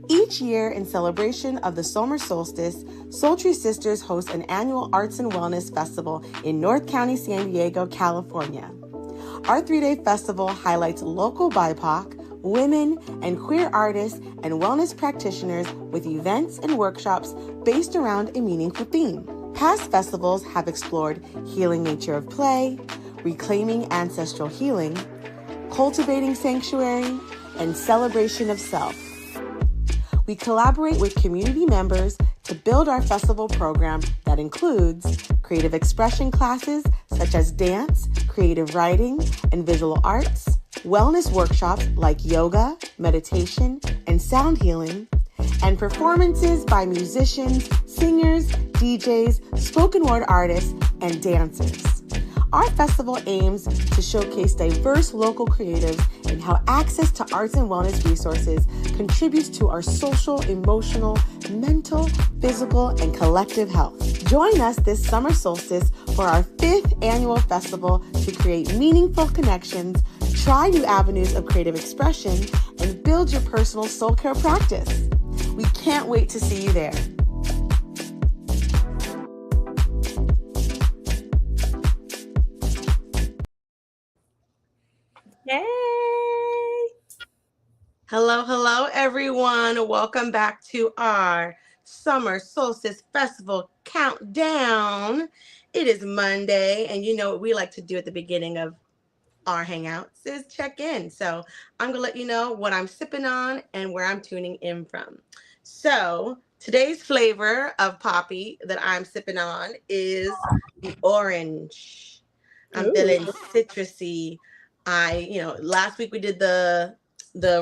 Each year, in celebration of the summer solstice, Soultry Sisters host an annual Arts and Wellness Festival in North County, San Diego, California. Our 3-day festival highlights local BIPOC, women, and queer artists and wellness practitioners with events and workshops based around a meaningful theme. Past festivals have explored healing nature of play, reclaiming ancestral healing, cultivating sanctuary, and celebration of self. We collaborate with community members to build our festival program that includes creative expression classes such as dance, creative writing, and visual arts, wellness workshops like yoga, meditation, and sound healing, and performances by musicians, singers, DJs, spoken word artists, and dancers. Our festival aims to showcase diverse local creatives and how access to arts and wellness resources contributes to our social, emotional, mental, physical, and collective health. Join us this summer solstice for our 5th annual festival to create meaningful connections, try new avenues of creative expression, and build your personal soul care practice. We can't wait to see you there. Yay! Hello, everyone. Welcome back to our Summer Solstice Festival countdown. It is Monday, and you know what we like to do at the beginning of our hangouts is check in. So I'm going to let you know what I'm sipping on and where I'm tuning in from. So today's flavor of poppy that I'm sipping on is the orange. I'm feeling citrusy. Last week we did the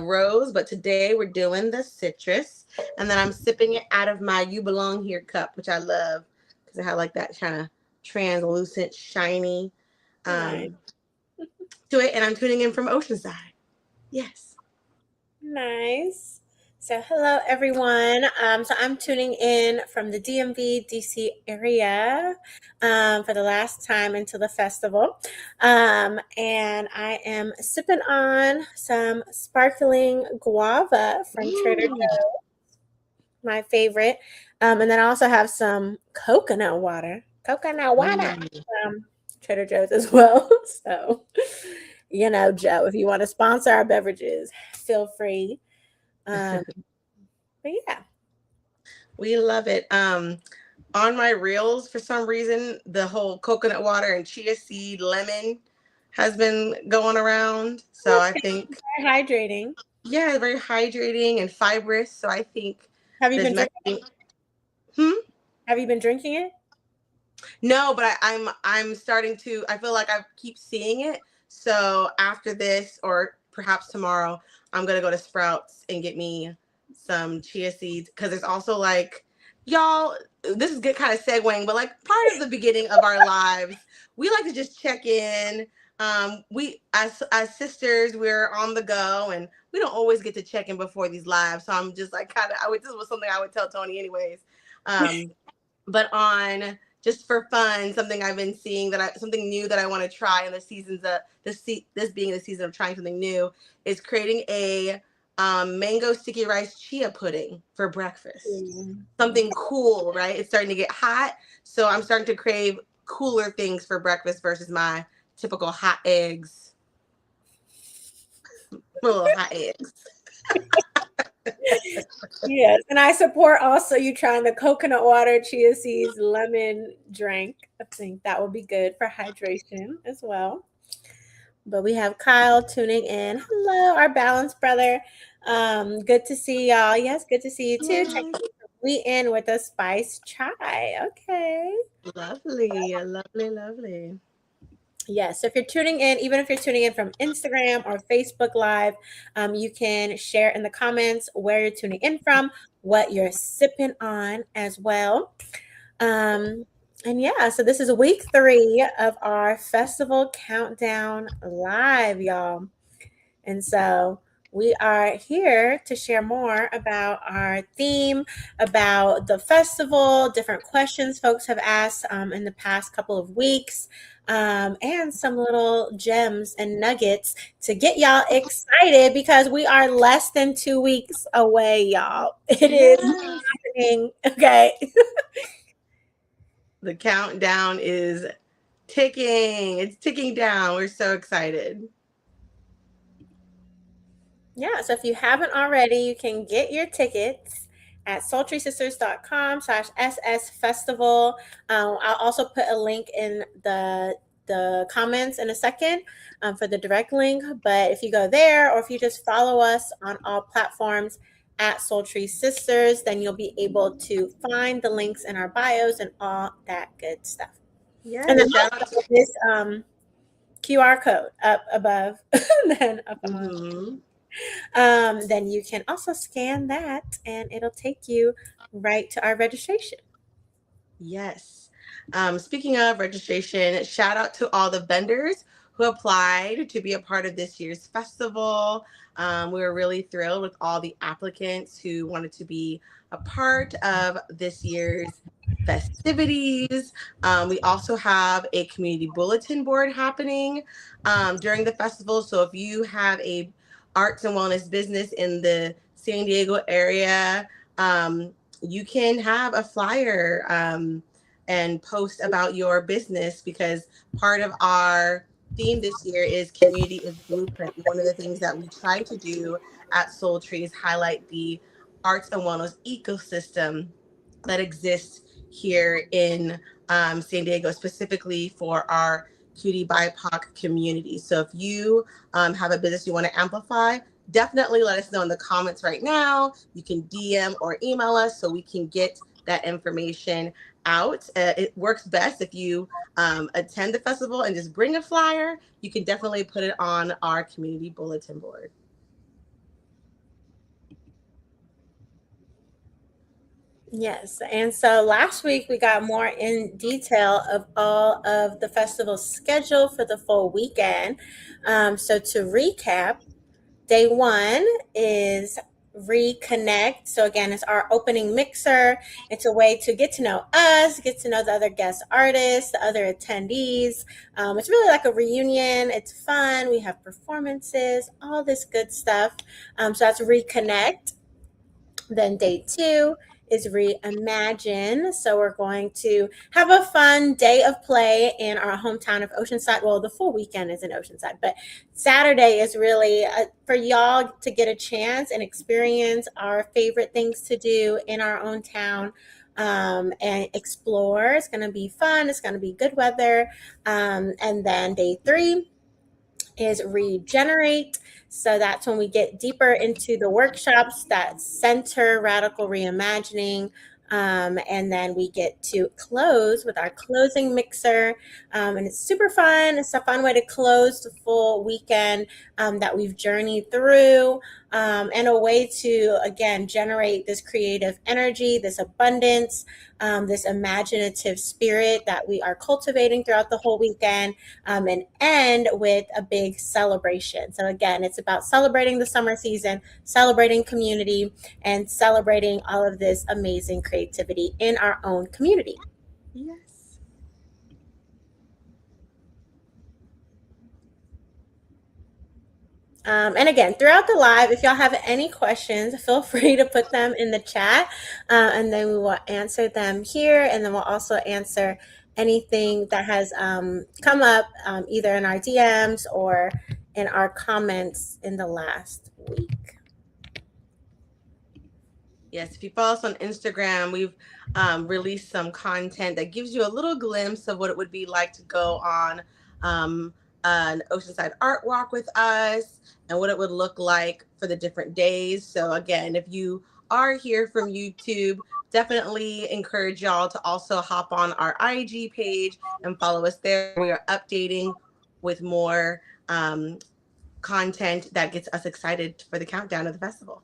rose, but today we're doing the citrus. And then I'm sipping it out of my You Belong Here cup, which I love because I have like that kind of translucent, shiny Nice. to it. And I'm tuning in from Oceanside. Yes. Nice. So hello, everyone. So I'm tuning in from the DMV, DC area for the last time into the festival. And I am sipping on some sparkling guava from Trader Joe's, my favorite. And then I also have some coconut water from Trader Joe's as well. So, you know, Joe, if you want to sponsor our beverages, feel free. But yeah, We love it. On my reels, for some reason, the whole coconut water and chia seed lemon has been going around. So I think, very hydrating. yeah, very hydrating and fibrous. So I think Have you there's been drinking? Have you been drinking it? No, but I'm starting to. I feel like I keep seeing it. So after this, or perhaps tomorrow, I'm gonna go to Sprouts and get me some chia seeds because there's also like, y'all. This is good, kind of segueing, but like part of the beginning of our lives, we like to just check in. We as sisters, we're on the go, and we don't always get to check in before these lives. So I'm just like kind of. This was something I would tell Toni anyways. But on just for fun, something I've been seeing something new that I want to try in the seasons this being the season of trying something new is creating a mango sticky rice chia pudding for breakfast. Something cool, right? It's starting to get hot, so I'm starting to crave cooler things for breakfast versus my typical hot eggs. Little hot eggs. Yes, and I support also you trying the coconut water, chia seeds, lemon drink. I think that will be good for hydration as well. But we have Kyle tuning in. Hello, our balanced brother. Good to see y'all. Yes, good to see you too. Check we in with a spice chai. Okay. Lovely. Yes. So if you're tuning in, even if you're tuning in from Instagram or Facebook Live, you can share in the comments where you're tuning in from, what you're sipping on as well. And yeah, so this is week 3 of our festival countdown live, y'all. And so we are here to share more about our theme, about the festival, different questions folks have asked in the past couple of weeks. and some little gems and nuggets to get y'all excited because we are less than 2 weeks away, y'all. It is Yes. happening. Okay. The countdown is ticking. It's ticking down. We're so excited. Yeah, so if you haven't already, you can get your tickets at soultrysisters.com/SS Festival. I'll also put a link in the comments in a second for the direct link. But if you go there or if you just follow us on all platforms at Soultry Sisters, then you'll be able to find the links in our bios and all that good stuff. And then Yes. Shout out also to. this QR code up above, then up on. Mhm. Then you can also scan that and it'll take you right to our registration. Yes. Speaking of registration, shout out to all the vendors who applied to be a part of this year's festival. We were really thrilled with all the applicants who wanted to be a part of this year's festivities. We also have a community bulletin board happening during the festival. So if you have a arts and wellness business in the San Diego area, you can have a flyer and post about your business, because part of our theme this year is community is blueprint. One of the things that we try to do at Soultry is highlight the arts and wellness ecosystem that exists here in San Diego, specifically for our cutie BIPOC community. So if you have a business you want to amplify, definitely let us know in the comments right now. You can DM or email us so we can get that information out. It works best if you attend the festival and just bring a flyer. You can definitely put it on our community bulletin board. Yes. And so last week we got more in detail of all of the festival's schedule for the full weekend. So to recap, day one is reconnect. So again, it's our opening mixer. It's a way to get to know us, get to know the other guest artists, the other attendees. It's really like a reunion. It's fun. We have performances, all this good stuff. So that's reconnect. Then day two is reimagine. So we're going to have a fun day of play in our hometown of Oceanside. Well, the full weekend is in Oceanside, but Saturday is really for y'all to get a chance and experience our favorite things to do in our own town. And explore. It's going to be fun. It's going to be good weather. And then day three is regenerate. So that's when we get deeper into the workshops that center radical reimagining. And then we get to close with our closing mixer. And it's super fun. It's a fun way to close the full weekend that we've journeyed through, and a way to, again, generate this creative energy, this abundance, this imaginative spirit that we are cultivating throughout the whole weekend, and end with a big celebration. So again, it's about celebrating the summer season, celebrating community, and celebrating all of this amazing creativity in our own community. Yes. And again, throughout the live, if y'all have any questions, feel free to put them in the chat, and then we will answer them here. And then we'll also answer anything that has come up either in our DMs or in our comments in the last week. Yes, if you follow us on Instagram, we've released some content that gives you a little glimpse of what it would be like to go on an Oceanside art walk with us and what it would look like for the different days. So again, if you are here from YouTube, definitely encourage y'all to also hop on our IG page and follow us there. We are updating with more content that gets us excited for the countdown of the festival.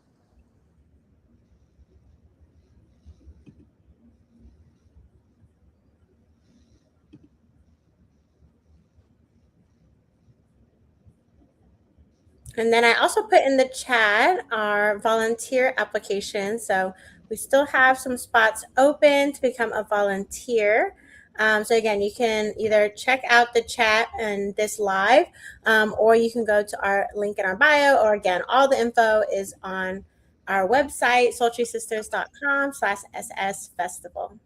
And then I also put in the chat our volunteer application. So we still have some spots open to become a volunteer. So again, you can either check out the chat and this live, or you can go to our link in our bio, or again, all the info is on our website, soultrysisters.com/SS Festival.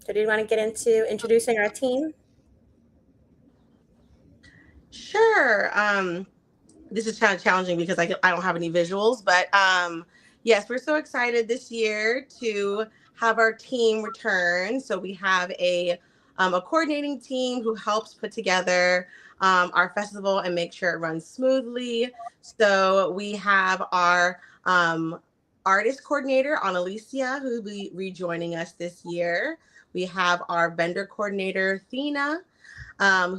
So do you want to get into introducing our team? Sure. This is kind of challenging because I don't have any visuals, but yes, we're so excited this year to have our team return. So we have a coordinating team who helps put together our festival and make sure it runs smoothly. So we have our artist coordinator, Alicia, who will be rejoining us this year. We have our vendor coordinator, Thina,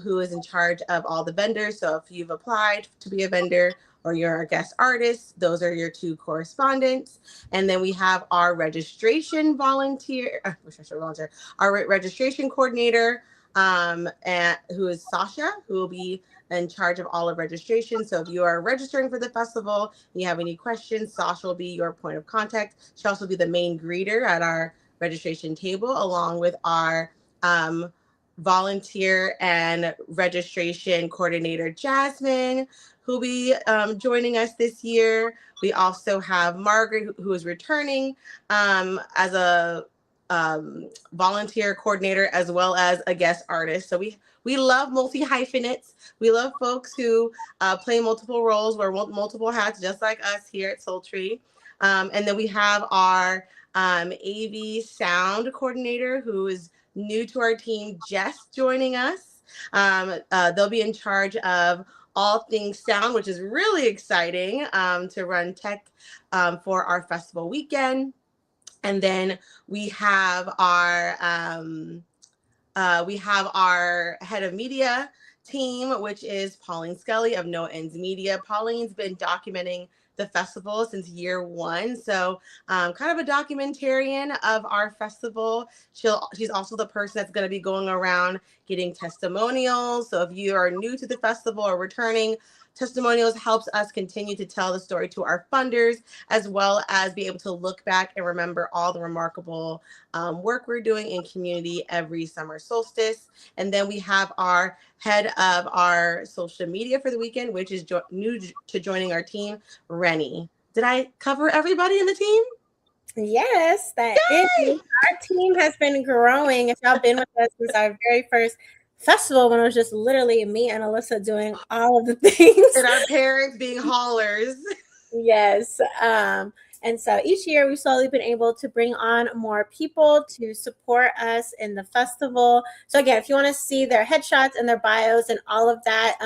who is in charge of all the vendors. So if you've applied to be a vendor or you're a guest artist, those are your two correspondents. And then we have our registration volunteer, our registration coordinator, and who is Sasha, who will be in charge of all of registration. So if you are registering for the festival and you have any questions, Sasha will be your point of contact. She'll also be the main greeter at our registration table, along with our volunteer and registration coordinator Jasmine, who'll be joining us this year. We also have Margaret, who is returning as a volunteer coordinator as well as a guest artist. So we love multi-hyphenates. We love folks who play multiple roles, wear multiple hats, just like us here at Soultry. And then we have our AV sound coordinator, who is new to our team, Jess, joining us. They'll be in charge of all things sound, which is really exciting to run tech for our festival weekend. And then we have our head of media team, which is Pauline Scully of No Ends Media. Pauline's been documenting the festival since year one, so kind of a documentarian of our festival. She's also the person that's going to be going around getting testimonials. So if you are new to the festival or returning, testimonials helps us continue to tell the story to our funders, as well as be able to look back and remember all the remarkable work we're doing in community every summer solstice. And then we have our head of our social media for the weekend, which is new to joining our team, Rennie. Did I cover everybody in the team? Yes, that is. Our team has been growing. If y'all been with us since our very first festival, when it was just literally me and Alyssa doing all of the things. And our parents being haulers. Yes. And so each year we've slowly been able to bring on more people to support us in the festival. So again, if you want to see their headshots and their bios and all of that,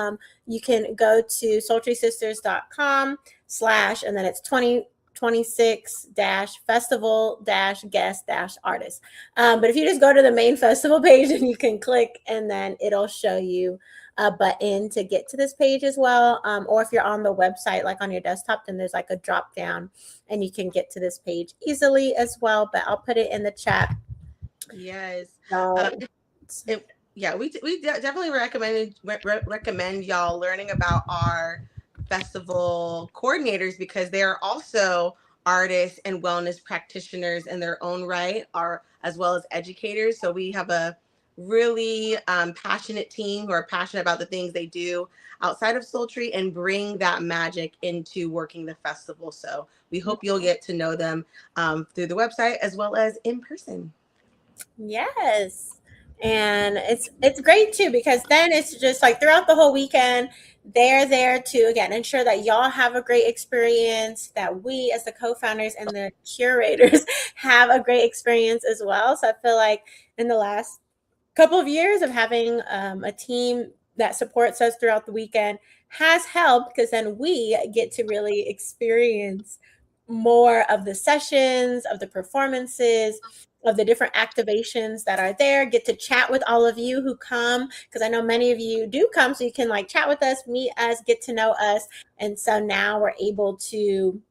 you can go to soultrysisters.com/ and then it's 2026-festival-guest-artist. But if you just go to the main festival page and you can click, and then it'll show you a button to get to this page as well. Or if you're on the website, like on your desktop, then there's like a drop down and you can get to this page easily as well. But I'll put it in the chat. Yes. So, we definitely recommend y'all learning about our festival coordinators, because they are also artists and wellness practitioners in their own right, are as well as educators. So we have a really passionate team who are passionate about the things they do outside of Soultry and bring that magic into working the festival. So we hope you'll get to know them through the website as well as in person. yes. And it's great too, because then it's just like throughout the whole weekend, they're there to again ensure that y'all have a great experience, that we as the co-founders and the curators have a great experience as well. So I feel like in the last couple of years of having a team that supports us throughout the weekend has helped, because then we get to really experience more of the sessions, of the performances, of the different activations that are there, get to chat with all of you who come, because I know many of you do come, so you can like chat with us, meet us, get to know us. And so now we're able to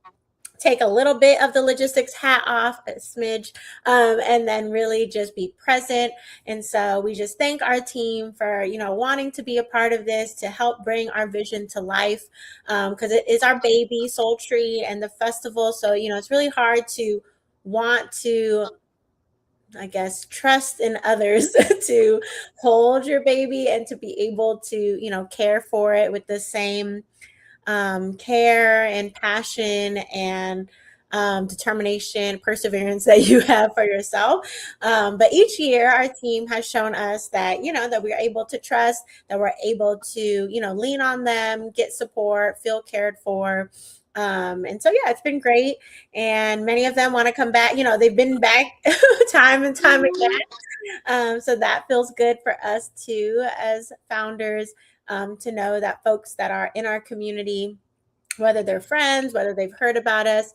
take a little bit of the logistics hat off, a smidge, and then really just be present. And so we just thank our team for, wanting to be a part of this to help bring our vision to life, because it is our baby, Soultry, and the festival. So, it's really hard to want to, I guess, trust in others to hold your baby and to be able to, care for it with the same care and passion and determination, perseverance that you have for yourself. But each year, our team has shown us that, that we're able to trust, that we're able to, lean on them, get support, feel cared for. And so, yeah, it's been great. And many of them want to come back. They've been back time and time again. So that feels good for us too, as founders, to know that folks that are in our community, whether they're friends, whether they've heard about us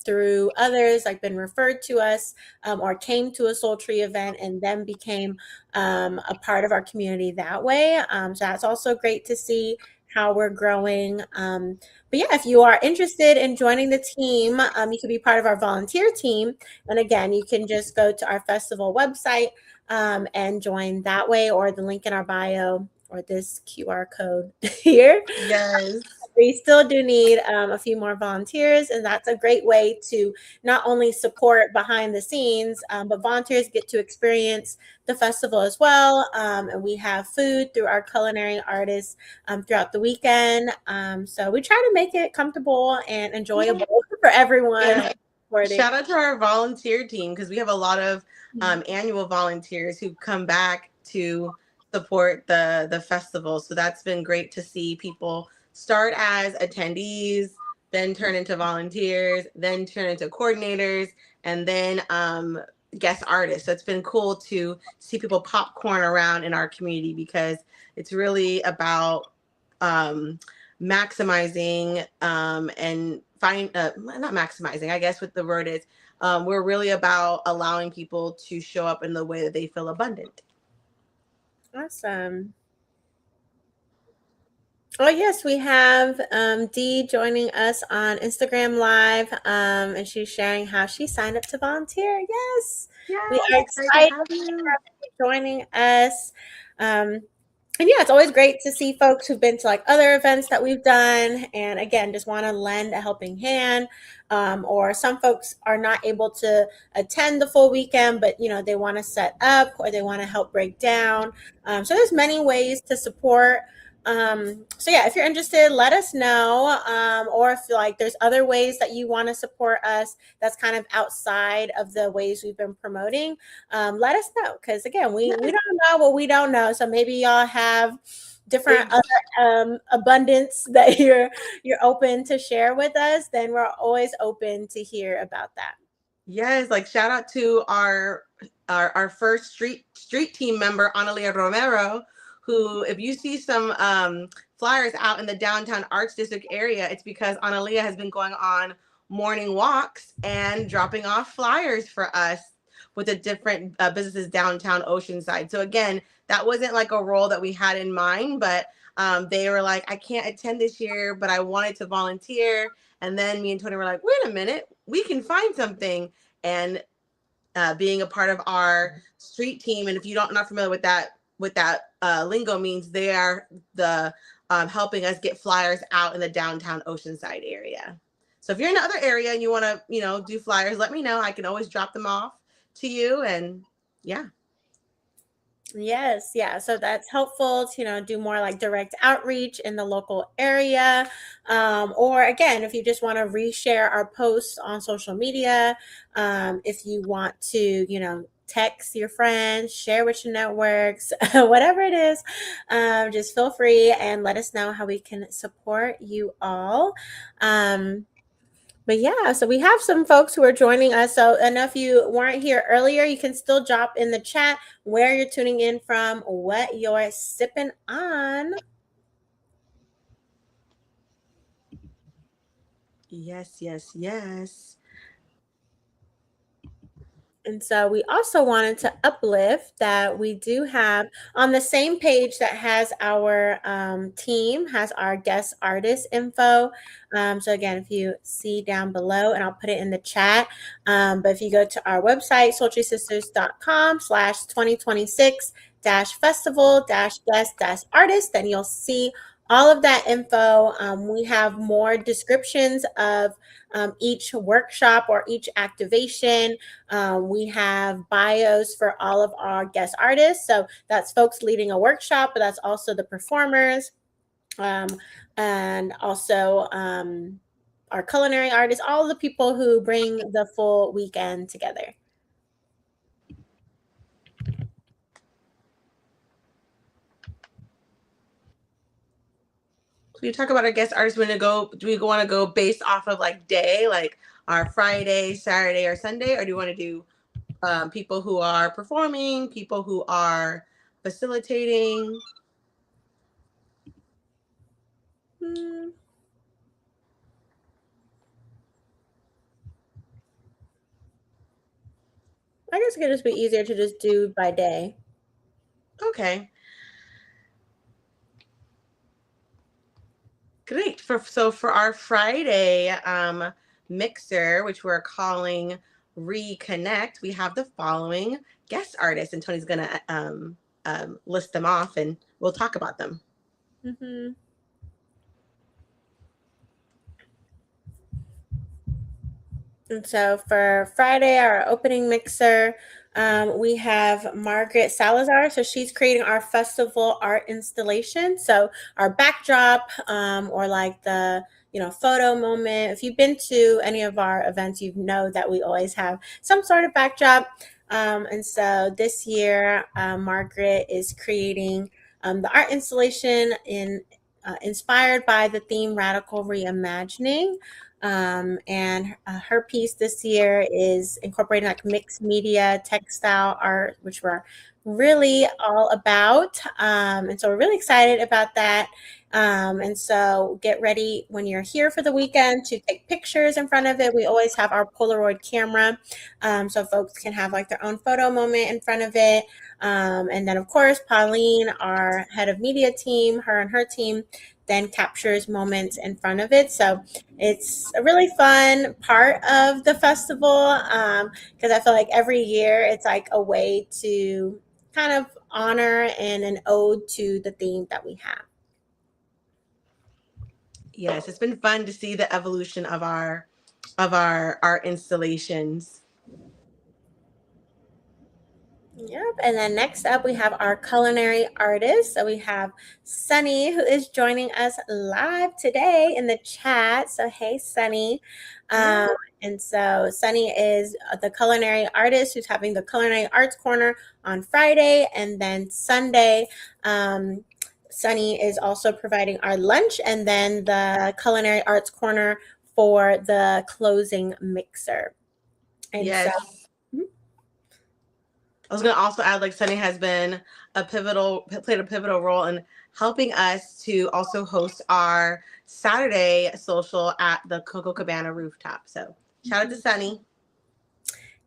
through others, like been referred to us, or came to a Soultry event and then became a part of our community that way. So that's also great to see how we're growing. But yeah, if you are interested in joining the team, you can be part of our volunteer team. And again, you can just go to our festival website and join that way, or the link in our bio, or this QR code here. Yes. We still do need a few more volunteers, and that's a great way to not only support behind the scenes, but volunteers get to experience the festival as well. And we have food through our culinary artists throughout the weekend. So we try to make it comfortable and enjoyable for everyone. Shout out to our volunteer team, because we have a lot of annual volunteers who come back to support the festival. So that's been great to see people start as attendees, then turn into volunteers, then turn into coordinators, and then guest artists. So it's been cool to see people popcorn around in our community, because it's really about maximizing and not maximizing, I guess what the word is. We're really about allowing people to show up in the way that they feel abundant. Awesome. Oh, yes, we have Dee joining us on Instagram Live, and she's sharing how she signed up to volunteer. Yes, we are excited to have you joining us. And yeah, it's always great to see folks who've been to like other events that we've done, and again, just want to lend a helping hand. Or some folks are not able to attend the full weekend, but they want to set up, or they want to help break down. So there's many ways to support. So yeah, if you're interested, let us know. Or if like there's other ways that you want to support us that's kind of outside of the ways we've been promoting, let us know. Because again, we don't know what we don't know. So maybe y'all have different other abundance that you're open to share with us, then we're always open to hear about that. Yes, like shout out to our first street team member, Analia Romero, who, if you see some flyers out in the downtown Arts District area, it's because Analia has been going on morning walks and dropping off flyers for us with the different businesses downtown Oceanside. So again, that wasn't like a role that we had in mind, but they were like, I can't attend this year, but I wanted to volunteer. And then me and Toni were like, wait a minute, we can find something. And being a part of our street team, and if you don't not familiar with that lingo, means they are the helping us get flyers out in the downtown Oceanside area. So if you're in another area and you want to do flyers, let me know. I can always drop them off to you. And yeah. Yes, yeah. So that's helpful to, do more like direct outreach in the local area. Or again, if you just want to reshare our posts on social media, if you want to, text your friends, share with your networks, whatever it is, just feel free and let us know how we can support you all. But yeah, so we have some folks who are joining us. So I know if you weren't here earlier, you can still drop in the chat where you're tuning in from, what you're sipping on. Yes, yes, yes. And so we also wanted to uplift that we do have on the same page that has our team, has our guest artist info. So again, if you see down below, and I'll put it in the chat, but if you go to our website, soultrysisters.com/2026 festival guest artist, then you'll see all of that info. We have more descriptions of each workshop or each activation. We have bios for all of our guest artists. So that's folks leading a workshop, but that's also the performers, and also our culinary artists, all the people who bring the full weekend together. So you talk about our guest artists. Do we want to go based off of like day, like our Friday, Saturday, or Sunday, or do you want to do people who are performing, people who are facilitating? I guess it could just be easier to just do by day. Okay. Great. For our Friday mixer, which we're calling Reconnect, we have the following guest artists, and Toni's gonna list them off, and we'll talk about them. Mm-hmm. And so for Friday, our opening mixer, we have Margaret Salazar. So she's creating our festival art installation. So our backdrop, or like the photo moment. If you've been to any of our events, you know that we always have some sort of backdrop. And so this year, Margaret is creating the art installation inspired by the theme Radical Reimagining. And her piece this year is incorporating like mixed media, textile art, which we're really all about. And so we're really excited about that. And so get ready when you're here for the weekend to take pictures in front of it. We always have our Polaroid camera, so folks can have like their own photo moment in front of it. And then of course, Pauline, our head of media team, her and her team then captures moments in front of it. So it's a really fun part of the festival, because I feel like every year it's like a way to kind of honor and an ode to the theme that we have. Yes, it's been fun to see the evolution of our art installations. Yep. And then next up, we have our culinary artist. So we have Sunny, who is joining us live today in the chat. So, hey, Sunny. And so Sunny is the culinary artist who's having the Culinary Arts Corner on Friday. And then Sunday, Sunny is also providing our lunch and then the Culinary Arts Corner for the closing mixer. And yes. I was going to also add, like, Sunny has been played a pivotal role in helping us to also host our Saturday social at the Coco Cabana rooftop. So shout out to Sunny.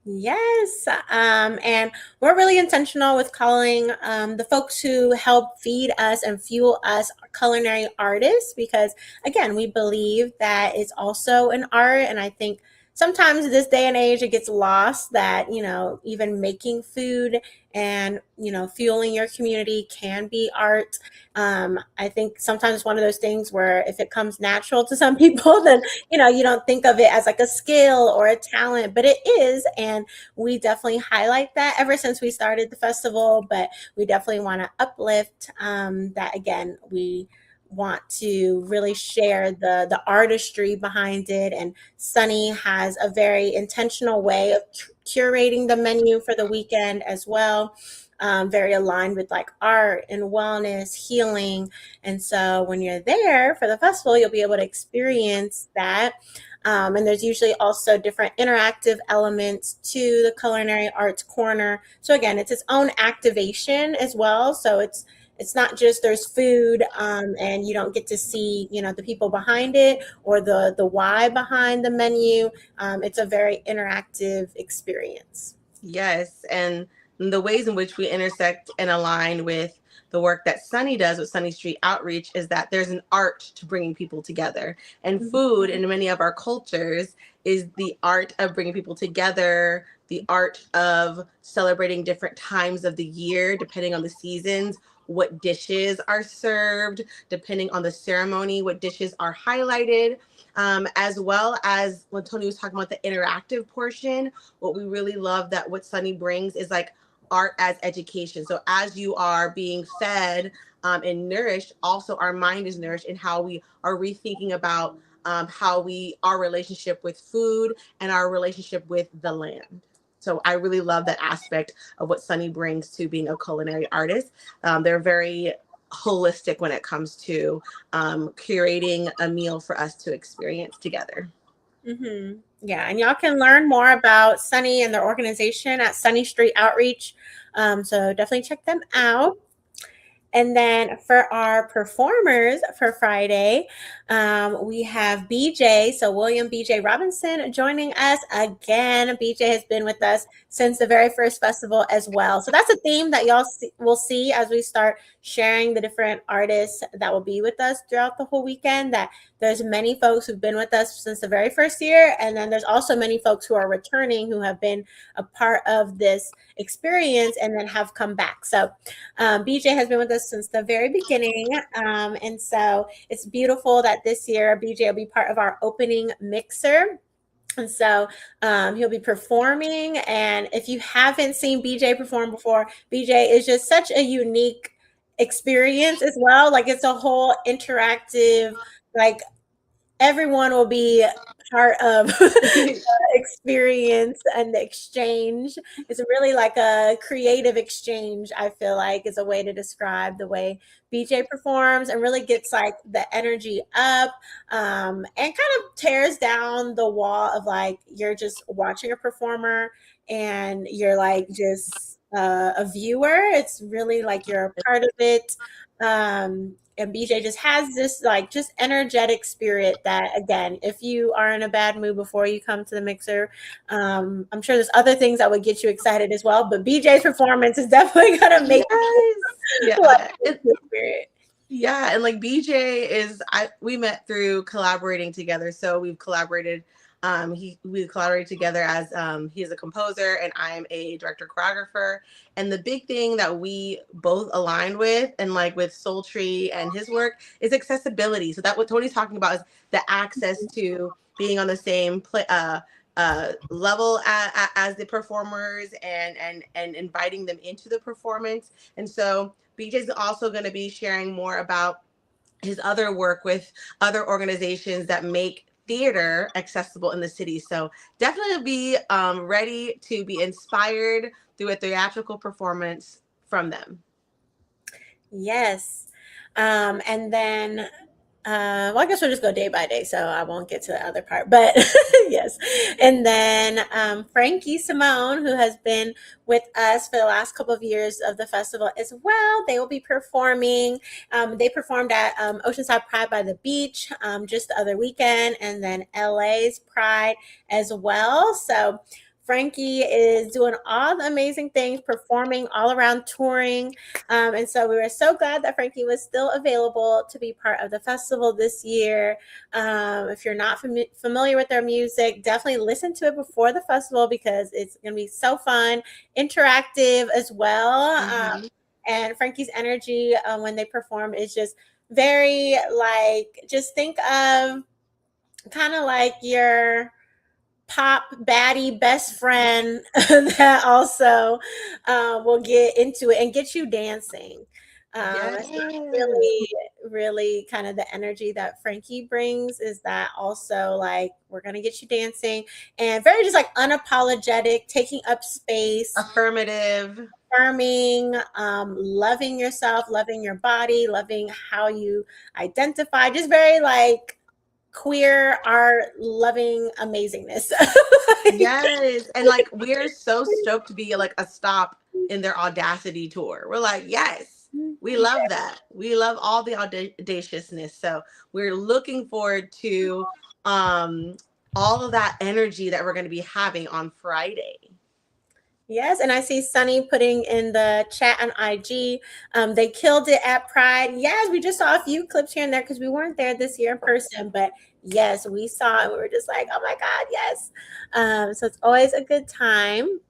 Yes. And we're really intentional with calling the folks who help feed us and fuel us culinary artists, because again, we believe that it's also an art. And I think sometimes in this day and age, it gets lost that, even making food and, fueling your community can be art. I think sometimes it's one of those things where if it comes natural to some people, then, you don't think of it as like a skill or a talent, but it is. And we definitely highlight that ever since we started the festival, but we definitely want to uplift that. Again, we want to really share the artistry behind it. And Sunny has a very intentional way of curating the menu for the weekend as well. Very aligned with like art and wellness, healing. And so when you're there for the festival, you'll be able to experience that. And there's usually also different interactive elements to the Culinary Arts Corner. So again, it's its own activation as well. So it's not just there's food and you don't get to see, the people behind it or the why behind the menu. It's a very interactive experience. Yes, and the ways in which we intersect and align with the work that Sunny does with Sunny Street Outreach is that there's an art to bringing people together. And food in many of our cultures is the art of bringing people together, the art of celebrating different times of the year, depending on the seasons, what dishes are served, depending on the ceremony, what dishes are highlighted, as well as when Toni was talking about the interactive portion. What we really love that what Sunny brings is like art as education. So as you are being fed and nourished, also our mind is nourished in how we are rethinking about how our relationship with food and our relationship with the land. So I really love that aspect of what Sunny brings to being a culinary artist. They're very holistic when it comes to curating a meal for us to experience together. Yeah, and y'all can learn more about Sunny and their organization at Sunny Street Outreach. So definitely check them out. And then for our performers for Friday, we have BJ, so William BJ Robinson, joining us again. BJ has been with us since the very first festival as well. So that's a theme that y'all will see as we start sharing the different artists that will be with us throughout the whole weekend, that there's many folks who've been with us since the very first year. And then there's also many folks who are returning who have been a part of this experience and then have come back. So BJ has been with us since the very beginning. And so it's beautiful that this year BJ will be part of our opening mixer. And so he'll be performing. And if you haven't seen BJ perform before, BJ is just such a unique experience as well. Like it's a whole interactive, like everyone will be part of the experience and the exchange. It's really like a creative exchange, I feel like is a way to describe the way BJ performs, and really gets like the energy up, and kind of tears down the wall of like you're just watching a performer and you're like just a viewer. It's really like you're a part of it. And BJ just has this like just energetic spirit that, again, if you are in a bad mood before you come to the mixer, I'm sure there's other things that would get you excited as well, but BJ's performance is definitely gonna make you like Yeah. the spirit. Yeah, and like BJ we met through collaborating together. So we've collaborated we collaborated together as he is a composer and I am a director choreographer. And the big thing that we both aligned with, and like with Soultry and his work, is accessibility. So that what Tony's talking about is the access to being on the same level as the performers, and inviting them into the performance. And so BJ's also going to be sharing more about his other work with other organizations that make theater accessible in the city. So definitely be ready to be inspired through a theatrical performance from them. Yes. And then well, I guess we'll just go day by day, so I won't get to the other part. But yes, and then Frankie Simone, who has been with us for the last couple of years of the festival as well, they will be performing. They performed at Oceanside Pride by the Beach just the other weekend, and then LA's Pride as well. So Frankie is doing all the amazing things, performing all around, touring. And so we were so glad that Frankie was still available to be part of the festival this year. If you're not familiar with their music, definitely listen to it before the festival because it's going to be so fun, interactive as well. And Frankie's energy when they perform is just very like, just think of kind of like your pop baddie best friend that also will get into it and get you dancing. Yes. Really, really kind of the energy that Frankie brings is that also like we're gonna get you dancing and very just like unapologetic, taking up space, Affirmative. affirming, loving yourself, loving your body, loving how you identify, just very like queer art loving amazingness. Like, Yes. And like we're so stoked to be like a stop in their Audacity tour. We're like, yes, we love that. We love all the audaciousness. So we're looking forward to all of that energy that we're going to be having on Friday. Yes, and I see Sunny putting in the chat on IG. They killed it at Pride. Yes, we just saw a few clips here and there because we weren't there this year in person, but yes, we saw it and we were just like, oh my God, yes. So it's always a good time.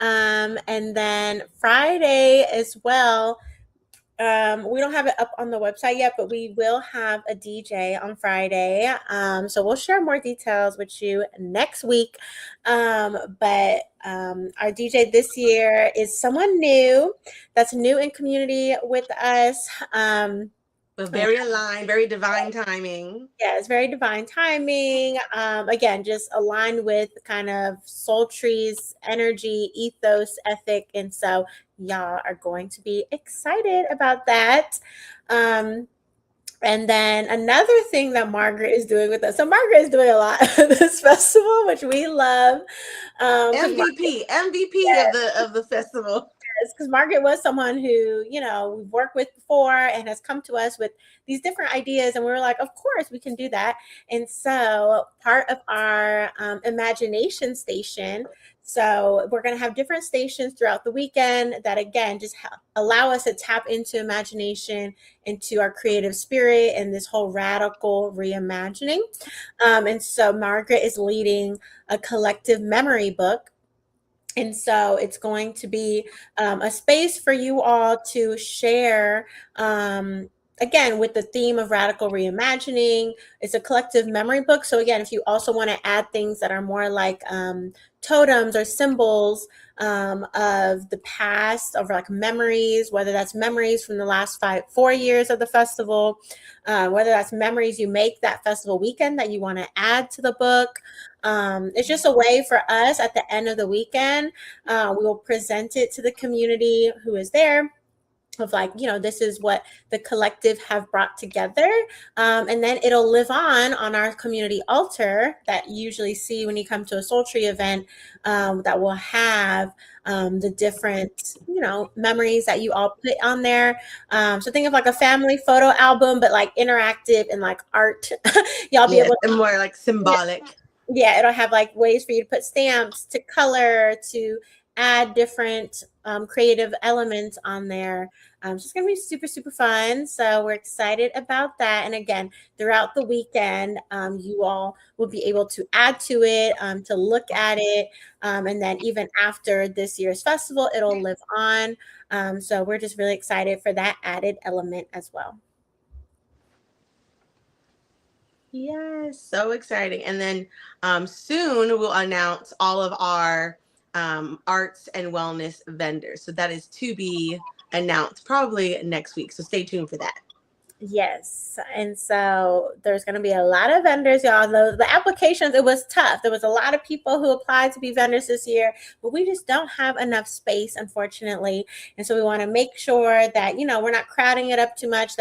And then Friday as well. We don't have it up on the website yet, but we will have a DJ on Friday. So we'll share more details with you next week. But our DJ this year is someone new that's new in community with us. But very aligned, very divine timing. Yeah, it's very divine timing. Again, just aligned with kind of Soultry's energy, ethos, ethic. And so y'all are going to be excited about that. And then another thing that Margaret is doing with us. So Margaret is doing a lot of this festival, which we love. MVP of the festival. Because Margaret was someone who, we've worked with before and has come to us with these different ideas. And we were like, of course, we can do that. And so part of our imagination station, so we're going to have different stations throughout the weekend that, again, just allow us to tap into imagination, into our creative spirit, and this whole radical reimagining. And so Margaret is leading a collective memory book. And so it's going to be a space for you all to share, again, with the theme of radical reimagining. It's a collective memory book. So again, if you also want to add things that are more like totems or symbols of the past, of like memories, whether that's memories from the last 4 years of the festival, whether that's memories you make that festival weekend that you want to add to the book. It's just a way for us at the end of the weekend. We will present it to the community who is there of like, this is what the collective have brought together. And then it'll live on our community altar that you usually see when you come to a Soultry event, that will have the different, memories that you all put on there. So think of like a family photo album, but like interactive and like art. Y'all be able to, and more like symbolic. Yeah, it'll have like ways for you to put stamps, to color, to add different creative elements on there. So it's going to be super, super fun. So we're excited about that. And again, throughout the weekend, you all will be able to add to it, to look at it. And then even after this year's festival, it'll live on. So we're just really excited for that added element as well. Yes, so exciting. And then soon we'll announce all of our arts and wellness vendors. So that is to be announced probably next week. So stay tuned for that. Yes. And so there's going to be a lot of vendors, y'all. The applications, it was tough. There was a lot of people who applied to be vendors this year, but we just don't have enough space, unfortunately. And so we want to make sure that, we're not crowding it up too much,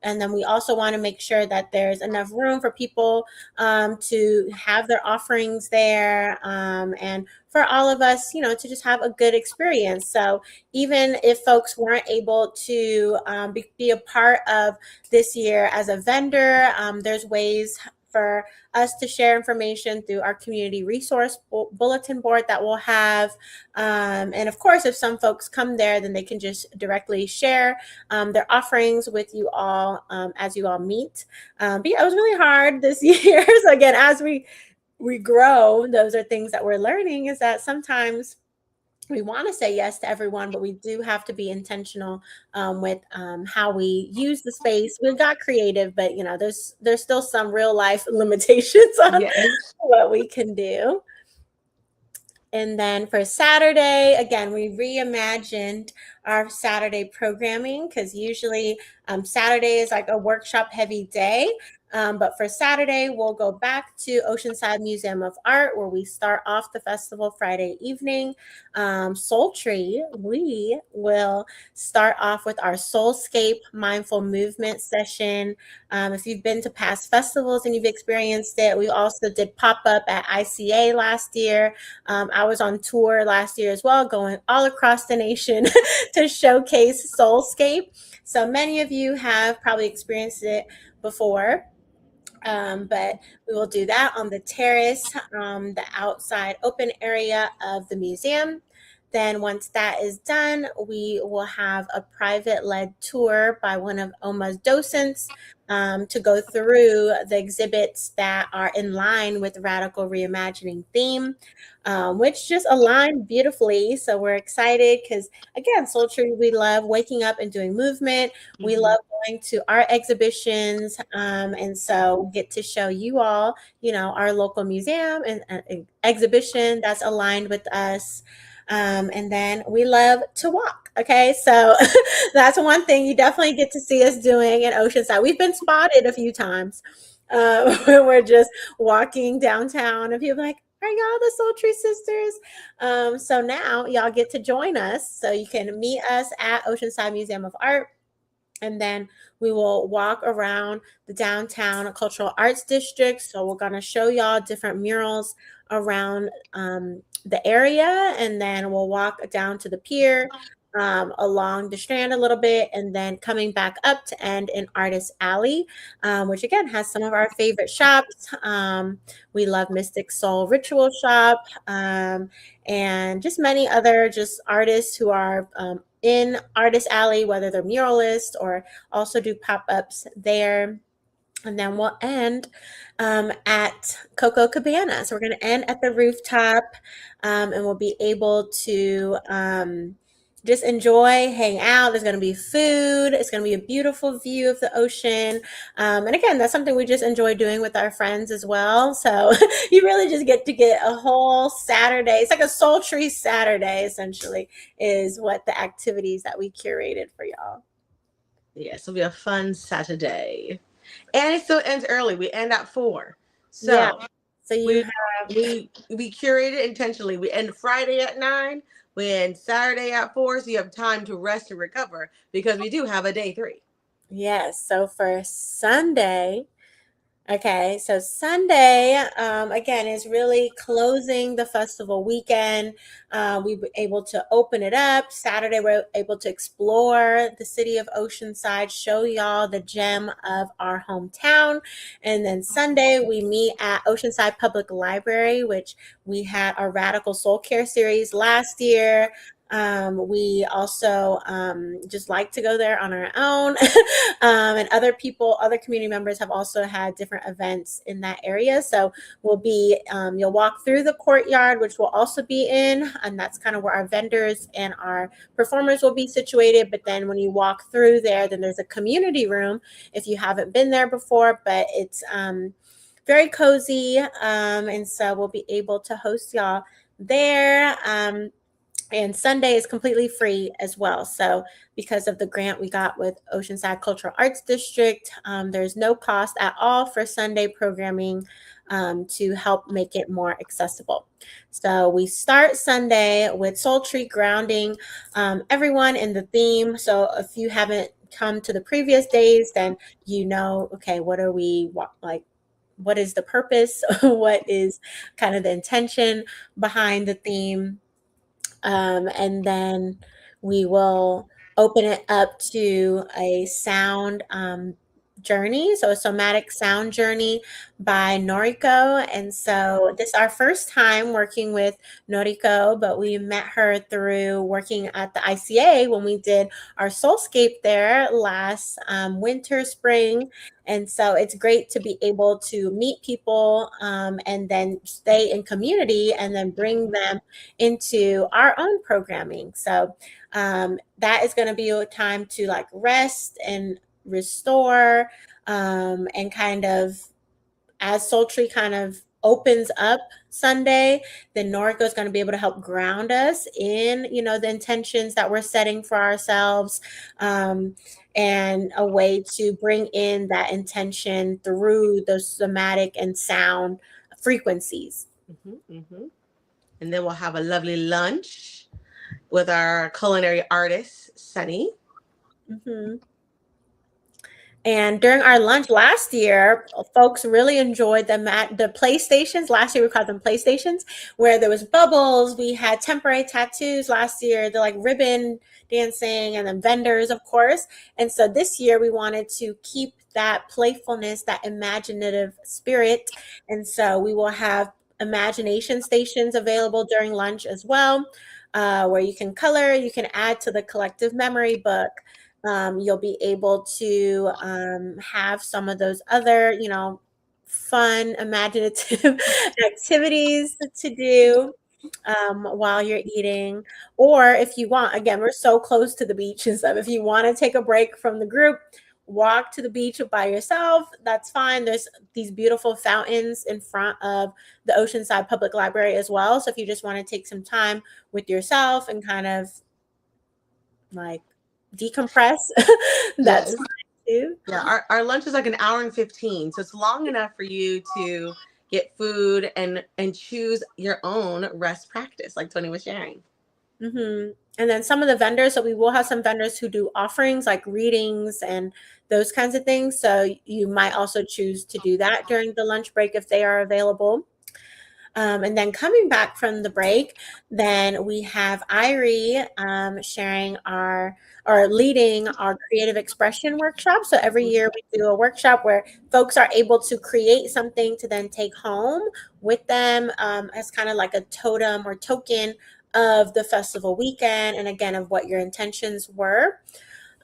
and then we also want to make sure that there's enough room for people to have their offerings there, and for all of us, to just have a good experience. So even if folks weren't able to be a part of this year as a vendor, there's ways for us to share information through our community resource bulletin board that we'll have. And of course, if some folks come there, then they can just directly share their offerings with you all as you all meet. But yeah, it was really hard this year. So again, as we grow, those are things that we're learning, is that sometimes we want to say yes to everyone, but we do have to be intentional with how we use the space. We got creative, but there's still some real life limitations on what we can do. And then for Saturday, again, we reimagined our Saturday programming, because usually Saturday is like a workshop heavy day. But for Saturday, we'll go back to Oceanside Museum of Art, where we start off the festival Friday evening. Soultry, we will start off with our Soulscape mindful movement session. If you've been to past festivals and you've experienced it, we also did pop-up at ICA last year. I was on tour last year as well, going all across the nation to showcase Soulscape. So many of you have probably experienced it before. But we will do that on the terrace, the outside open area of the museum. Then once that is done, we will have a private led tour by one of OMA's docents to go through the exhibits that are in line with Radical Reimagining theme, which just aligned beautifully. So we're excited because, again, Soultry, we love waking up and doing movement. We love going to art exhibitions. And so we get to show you all, our local museum and exhibition that's aligned with us. And then we love to walk. Okay, so that's one thing you definitely get to see us doing in Oceanside. We've been spotted a few times when we're just walking downtown, and people are like, "Are y'all the Soultry Sisters?" So now y'all get to join us. So you can meet us at Oceanside Museum of Art. And then we will walk around the downtown cultural arts district. So we're going to show y'all different murals around the area. And then we'll walk down to the pier, along the Strand a little bit, and then coming back up to end in Artist Alley, which again has some of our favorite shops. We love Mystic Soul Ritual Shop, and just many other just artists who are in Artist Alley, whether they're muralists or also do pop-ups there. And then we'll end at Coco Cabana. So we're going to end at the rooftop, and we'll be able to just enjoy, hang out. There's going to be food. It's going to be a beautiful view of the ocean. And again, that's something we just enjoy doing with our friends as well. So you really just get to get a whole Saturday. It's like a Soultry Saturday, essentially, is what the activities that we curated for y'all. Yes, it'll be a fun Saturday. And it still ends early. We end at 4. So yeah. So we curated intentionally. We end Friday at 9. We end Saturday at 4, so you have time to rest and recover because we do have a day 3. Yes. So for Sunday, okay, so Sunday, again, is really closing the festival weekend. We were able to open it up. Saturday, we're able to explore the city of Oceanside, show y'all the gem of our hometown. And then Sunday, we meet at Oceanside Public Library, which we had our Radical Soul Care series last year. We also just like to go there on our own. And other community members have also had different events in that area. So we'll be, you'll walk through the courtyard, which we'll also be in. And that's kind of where our vendors and our performers will be situated. But then when you walk through there, then there's a community room if you haven't been there before, but it's very cozy. And so we'll be able to host y'all there. And Sunday is completely free as well. So because of the grant we got with Oceanside Cultural Arts District, there's no cost at all for Sunday programming to help make it more accessible. So we start Sunday with Soultry grounding everyone in the theme. So if you haven't come to the previous days, then okay, what are we like? What is the purpose? What is kind of the intention behind the theme? And then we will open it up to a sound journey, so a somatic sound journey by Noriko. And so this is our first time working with Noriko, but we met her through working at the ICA when we did our Soulscape there last winter, spring. And so it's great to be able to meet people and then stay in community and then bring them into our own programming. So that is going to be a time to like rest and restore, and kind of as Soultry kind of opens up Sunday, then Noriko is going to be able to help ground us in, the intentions that we're setting for ourselves, and a way to bring in that intention through those somatic and sound frequencies. And then we'll have a lovely lunch with our culinary artist, Sunny. And during our lunch last year, folks really enjoyed the PlayStations. Last year we called them PlayStations, where there was bubbles. We had temporary tattoos last year. They're like ribbon dancing, and then vendors, of course. And so this year we wanted to keep that playfulness, that imaginative spirit. And so we will have imagination stations available during lunch as well. where you can color, you can add to the collective memory book. You'll be able to have some of those other, fun, imaginative activities to do while you're eating. Or if you want, again, we're so close to the beach and stuff. If you want to take a break from the group, walk to the beach by yourself, that's fine. There's these beautiful fountains in front of the Oceanside Public Library as well. So if you just want to take some time with yourself and kind of like decompress, that's Yes. fine too. Yeah, our lunch is like an hour and 15. So it's long enough for you to get food and choose your own rest practice, like Toni was sharing. And then some of the vendors, so we will have some vendors who do offerings like readings and those kinds of things. So you might also choose to do that during the lunch break if they are available. And then coming back from the break, then we have Irie sharing or leading our creative expression workshop. So every year we do a workshop where folks are able to create something to then take home with them as kind of like a totem or token of the festival weekend, and again, of what your intentions were.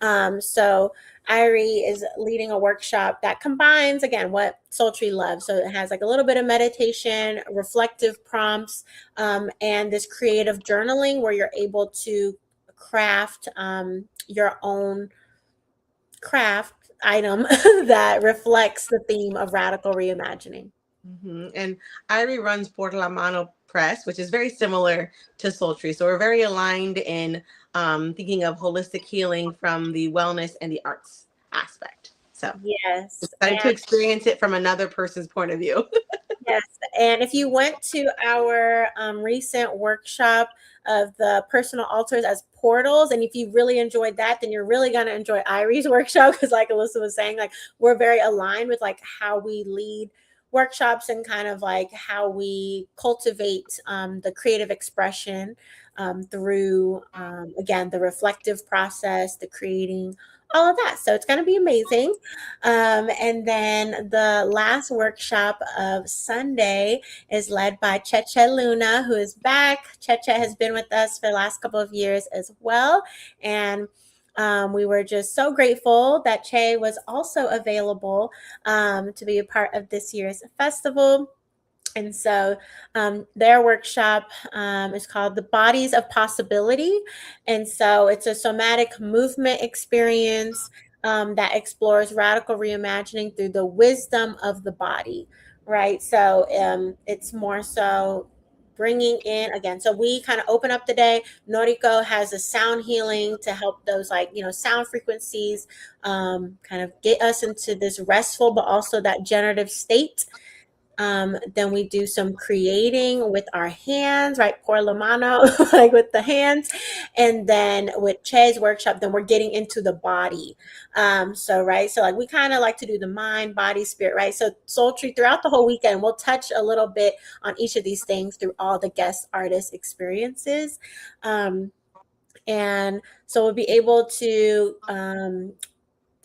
So Irie is leading a workshop that combines, again, what Soultry loves. So it has like a little bit of meditation, reflective prompts, and this creative journaling where you're able to craft your own craft item that reflects the theme of radical reimagining. And Irie runs Por la Mano Press, which is very similar to Soultry. So we're very aligned in thinking of holistic healing from the wellness and the arts aspect. So Yes. excited to experience it from another person's point of view. Yes, and if you went to our recent workshop of the personal altars as portals, and if you really enjoyed that, then you're really going to enjoy Irie's workshop, because like Alyssa was saying, like we're very aligned with like how we lead workshops and kind of like how we cultivate the creative expression through, again, the reflective process, the creating, all of that. So it's going to be amazing. And then the last workshop of Sunday is led by Cheche Luna, who is back. Cheche has been with us for the last couple of years as well. And we were just so grateful that Che was also available to be a part of this year's festival. And so their workshop is called The Bodies of Possibility. And so it's a somatic movement experience that explores radical reimagining through the wisdom of the body, right? So it's more so bringing in, again, so we kind of open up the day. Noriko has a sound healing to help those sound frequencies kind of get us into this restful, but also that generative state. Then we do some creating with our hands, right? Por la mano, like with the hands. And then with Che's workshop, then we're getting into the body. So like we kind of like to do the mind, body, spirit, right? So Soultry throughout the whole weekend, we'll touch a little bit on each of these things through all the guest artist experiences. And so we'll be able to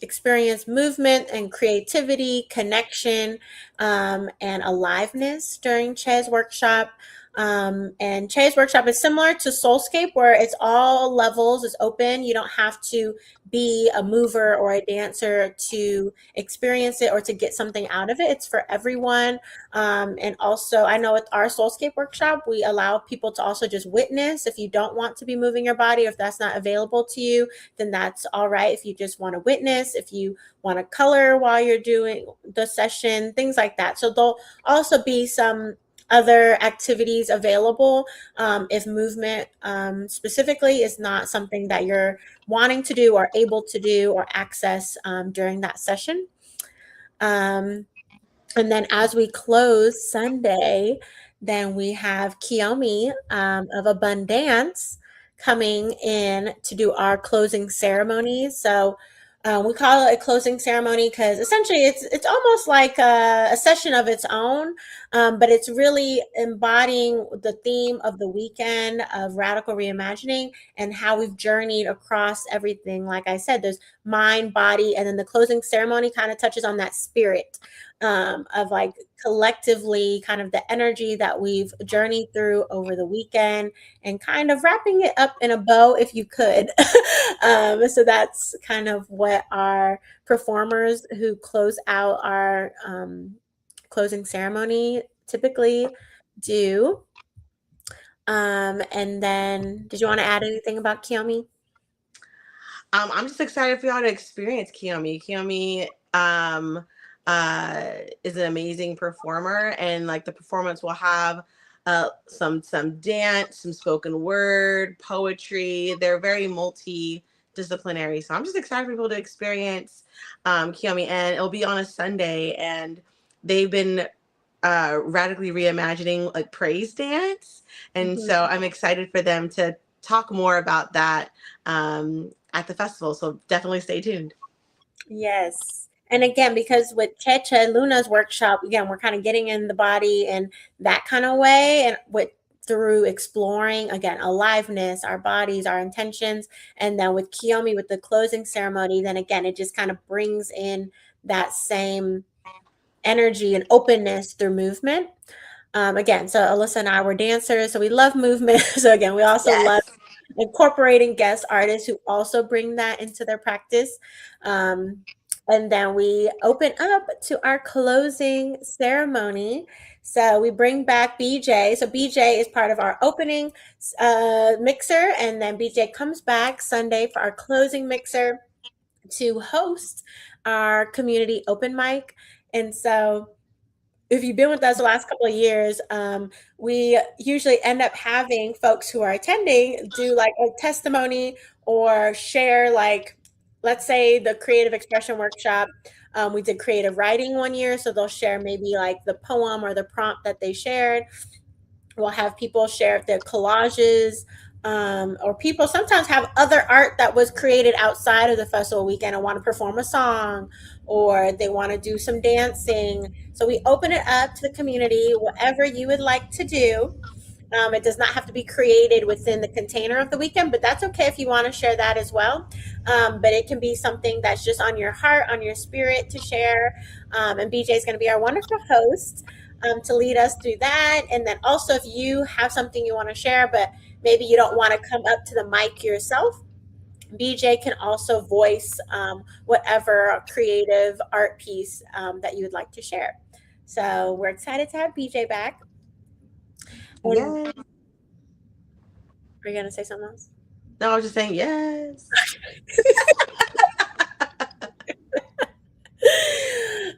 experience movement and creativity, connection, and aliveness during Che's workshop. And Che's workshop is similar to Soulscape, where it's all levels, it's open. You don't have to be a mover or a dancer to experience it or to get something out of it. It's for everyone. And also, I know with our Soulscape workshop, we allow people to also just witness. If you don't want to be moving your body, if that's not available to you, then that's all right. If you just want to witness, if you want to color while you're doing the session, things like that. So there'll also be some other activities available if movement specifically is not something that you're wanting to do or able to do or access during that session. And then as we close Sunday, then we have Kiyomi of Abundance coming in to do our closing ceremony. So we call it a closing ceremony because essentially it's almost like a session of its own, but it's really embodying the theme of the weekend of radical reimagining and how we've journeyed across everything. Like I said, there's mind, body, and then the closing ceremony kind of touches on that spirit. of like collectively kind of the energy that we've journeyed through over the weekend and kind of wrapping it up in a bow if you could. So that's kind of what our performers who close out our closing ceremony typically do. And then did you want to add anything about Kiyomi? I'm just excited for y'all to experience Kiyomi. Kiyomi is an amazing performer, and like the performance will have some dance, some spoken word, poetry. They're very multidisciplinary, so I'm just excited for people to experience Kiyomi, and it'll be on a Sunday, and they've been radically reimagining like praise dance, and Mhm. so I'm excited for them to talk more about that at the festival. So definitely stay tuned. Yes. And again, because with Checha Luna's workshop, again, we're kind of getting in the body in that kind of way, and with through exploring again aliveness, our bodies, our intentions, and then with Kiyomi with the closing ceremony, then again it just kind of brings in that same energy and openness through movement. Again, so Alyssa and I were dancers, so we love movement. So again, we also love Yes. incorporating guest artists who also bring that into their practice. And then we open up to our closing ceremony. So we bring back BJ. So BJ is part of our opening mixer, and then BJ comes back Sunday for our closing mixer to host our community open mic. And so if you've been with us the last couple of years, we usually end up having folks who are attending do like a testimony or share, like, let's say the creative expression workshop. We did creative writing one year, so they'll share maybe like the poem or the prompt that they shared. We'll have people share their collages, or people sometimes have other art that was created outside of the festival weekend and want to perform a song, or they want to do some dancing. So we open it up to the community, whatever you would like to do. It does not have to be created within the container of the weekend, but that's okay if you want to share that as well. But it can be something that's just on your heart, on your spirit to share. And BJ is going to be our wonderful host to lead us through that. And then also, if you have something you want to share, but maybe you don't want to come up to the mic yourself, BJ can also voice whatever creative art piece that you would like to share. So we're excited to have BJ back. And Yes. are you going to say something else? No, I was just saying yes.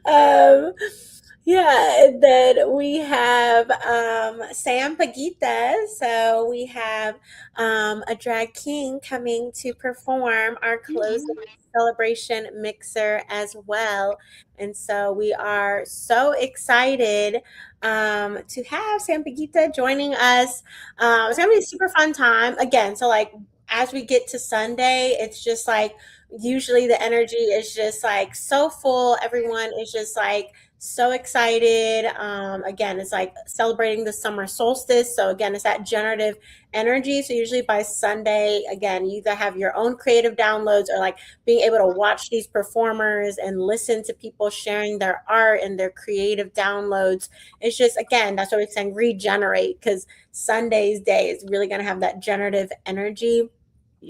um, yeah, and then we have Sam Paguita. So we have a drag king coming to perform our closing celebration mixer as well. And so we are so excited to have Sam Paguita joining us. It's going to be a super fun time. Again, so like as we get to Sunday, it's just like usually the energy is just like so full. Everyone is just like so excited. Again, it's like celebrating the summer solstice. So again, it's that generative energy. So usually by Sunday, again, you either have your own creative downloads or like being able to watch these performers and listen to people sharing their art and their creative downloads. It's just, again, that's what we're saying, regenerate, because Sunday's day is really going to have that generative energy.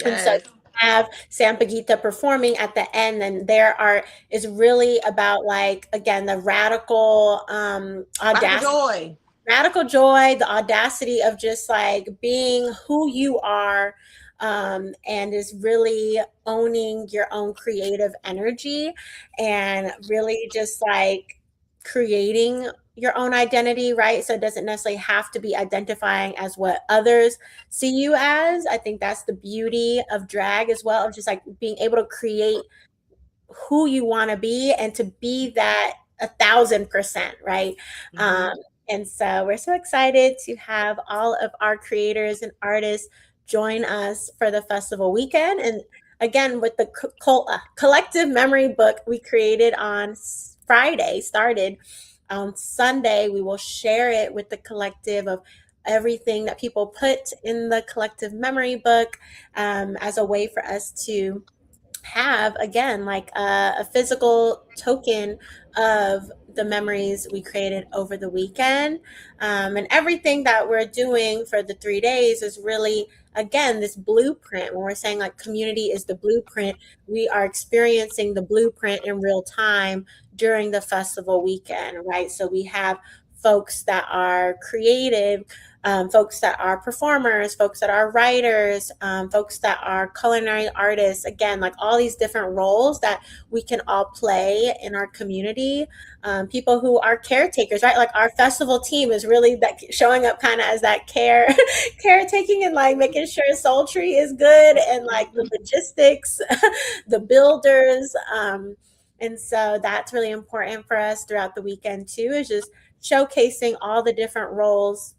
And so Yes. have Sam Pagita performing at the end, and their art is really about like again the radical Radical audacity, joy. radical joy, the audacity of just like being who you are, and is really owning your own creative energy and really just like creating your own identity, right? So it doesn't necessarily have to be identifying as what others see you as. I think that's the beauty of drag as well, of just like being able to create who you want to be and to be that 1,000%, right? Mm-hmm. Um, and so we're so excited to have all of our creators and artists join us for the festival weekend. And again, with the collective memory book we created on Friday, started on Sunday, we will share it with the collective of everything that people put in the collective memory book as a way for us to have, again, like a physical token of the memories we created over the weekend. And everything that we're doing for the 3 days is really, again, this blueprint. When we're saying like community is the blueprint, we are experiencing the blueprint in real time during the festival weekend, right? So we have folks that are creative, folks that are performers, folks that are writers, folks that are culinary artists. Again, like all these different roles that we can all play in our community. People who are caretakers, right? Like our festival team is really that showing up kind of as that caretaking and like making sure Soultry is good and like the logistics, the builders. And so that's really important for us throughout the weekend too, is just showcasing all the different roles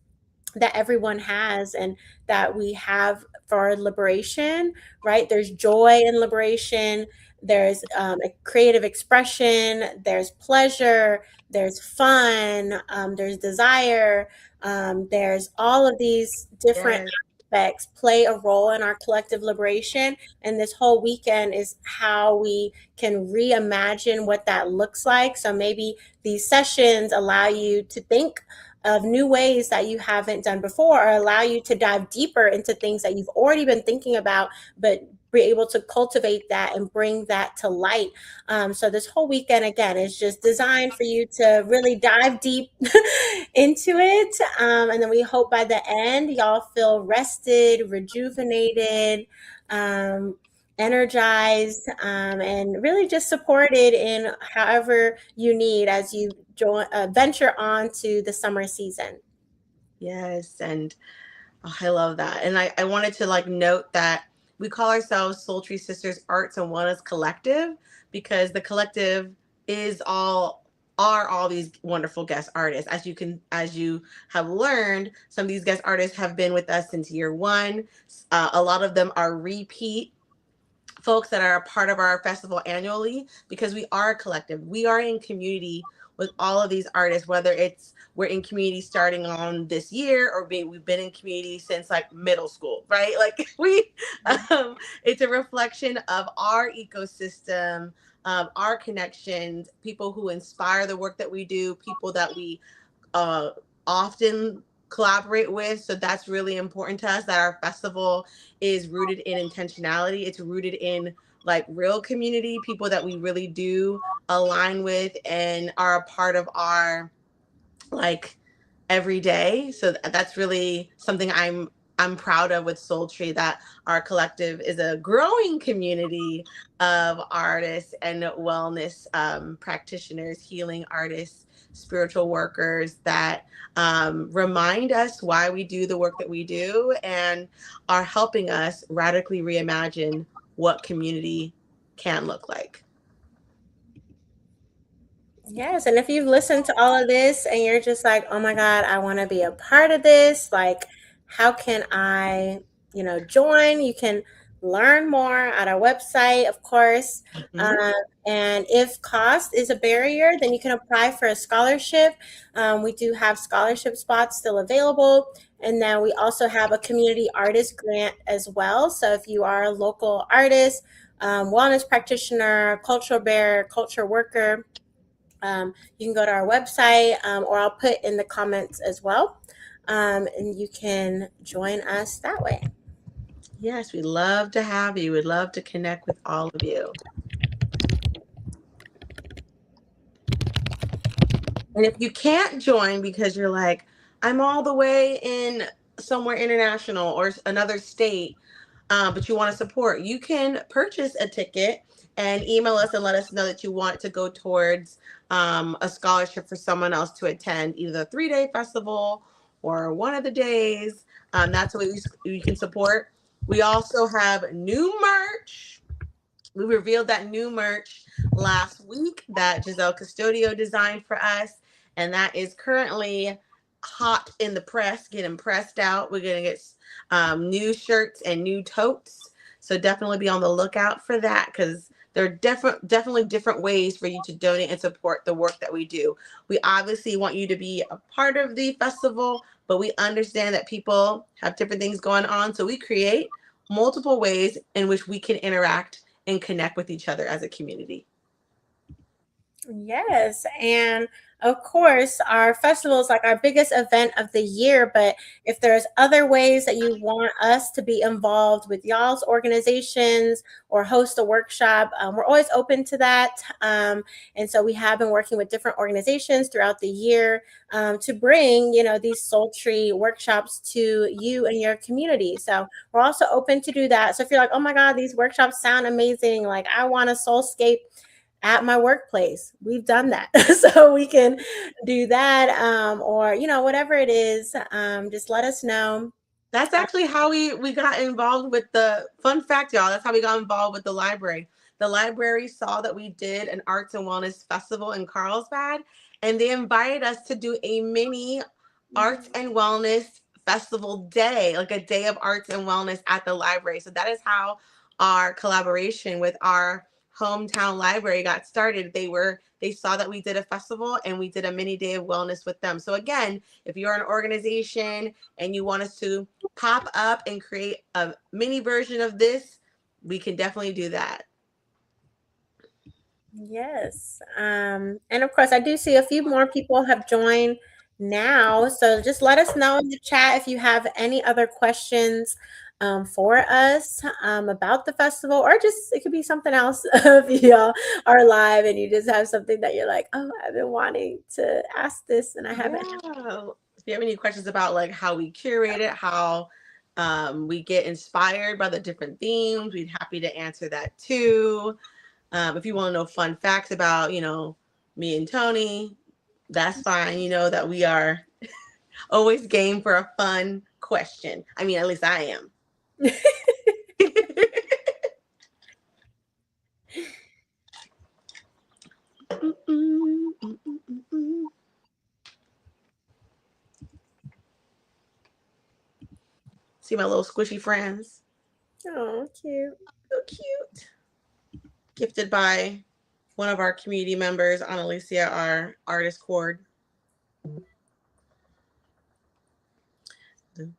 that everyone has and that we have for liberation, right? There's joy in liberation, there's a creative expression, there's pleasure, there's fun, there's desire, there's all of these different Yes. aspects play a role in our collective liberation. And this whole weekend is how we can reimagine what that looks like. So maybe these sessions allow you to think of new ways that you haven't done before, or allow you to dive deeper into things that you've already been thinking about, but be able to cultivate that and bring that to light. So this whole weekend, again, is just designed for you to really dive deep into it. And then we hope by the end, y'all feel rested, rejuvenated, energized, and really just supported in however you need as you venture on to the summer season. Yes. And I love that. And I wanted to like note that we call ourselves Soultry Sisters Arts and Wellness Collective because the collective is all these wonderful guest artists. As you have learned, some of these guest artists have been with us since year one. A lot of them are repeat folks that are a part of our festival annually because we are a collective. We are in community with all of these artists, whether it's we're in community starting on this year or we've been in community since like middle school, right? Like it's a reflection of our ecosystem, our connections, people who inspire the work that we do, people that we uh, often collaborate with. So that's really important to us that our festival is rooted in intentionality. It's rooted in like real community, people that we really do align with and are a part of our like every day. So that's really something I'm proud of with Soultry, that our collective is a growing community of artists and wellness practitioners, healing artists, spiritual workers that remind us why we do the work that we do and are helping us radically reimagine what community can look like. Yes, and if you've listened to all of this and you're just like, oh my God, I want to be a part of this, like, how can I, join? You can learn more at our website, of course. Mhm. Um, and if cost is a barrier, then you can apply for a scholarship. We do have scholarship spots still available. And then we also have a community artist grant as well. So if you are a local artist, wellness practitioner, cultural bearer, culture worker, you can go to our website, or I'll put in the comments as well. And you can join us that way. Yes, we'd love to have you. We'd love to connect with all of you. And if you can't join because you're like, I'm all the way in somewhere international or another state, but you want to support, you can purchase a ticket and email us and let us know that you want to go towards a scholarship for someone else to attend either the 3-day festival or one of the days. That's what you can support. We also have new merch. We revealed that new merch last week that Giselle Custodio designed for us, and that is currently hot in the press, getting pressed out. We're going to get new shirts and new totes, so definitely be on the lookout for that because there are definitely different ways for you to donate and support the work that we do. We obviously want you to be a part of the festival, but we understand that people have different things going on, so we create multiple ways in which we can interact and connect with each other as a community. Yes, and of course, our festival is like our biggest event of the year. But if there's other ways that you want us to be involved with y'all's organizations or host a workshop, we're always open to that. And so we have been working with different organizations throughout the year to bring, these sultry workshops to you and your community. So we're also open to do that. So if you're like, oh my God, these workshops sound amazing, like I want a soulscape at my workplace, we've done that. So we can do that, or whatever it is, just let us know. That's actually how we got involved with the fun fact, y'all. That's how we got involved with the library. The library saw that we did an arts and wellness festival in Carlsbad, and they invited us to do a mini arts and wellness festival day, like a day of arts and wellness at the library. So that is how our collaboration with our hometown library got started. They saw that we did a festival and we did a mini day of wellness with them. So again, if you're an organization and you want us to pop up and create a mini version of this, we can definitely do that. Yes. And of course, I do see a few more people have joined now. So just let us know in the chat if you have any other questions for us about the festival, or just it could be something else if y'all are live and you just have something that you're like, oh, I've been wanting to ask this and I haven't. Yeah. If you have any questions about like how we curate it, how we get inspired by the different themes, we'd happy to answer that too. If you want to know fun facts about, me and Toni, that's fine. You know that we are always game for a fun question. I mean, at least I am. See my little squishy friends? Oh, cute. So cute. Gifted by one of our community members, Alicia, our artist cord. Toni,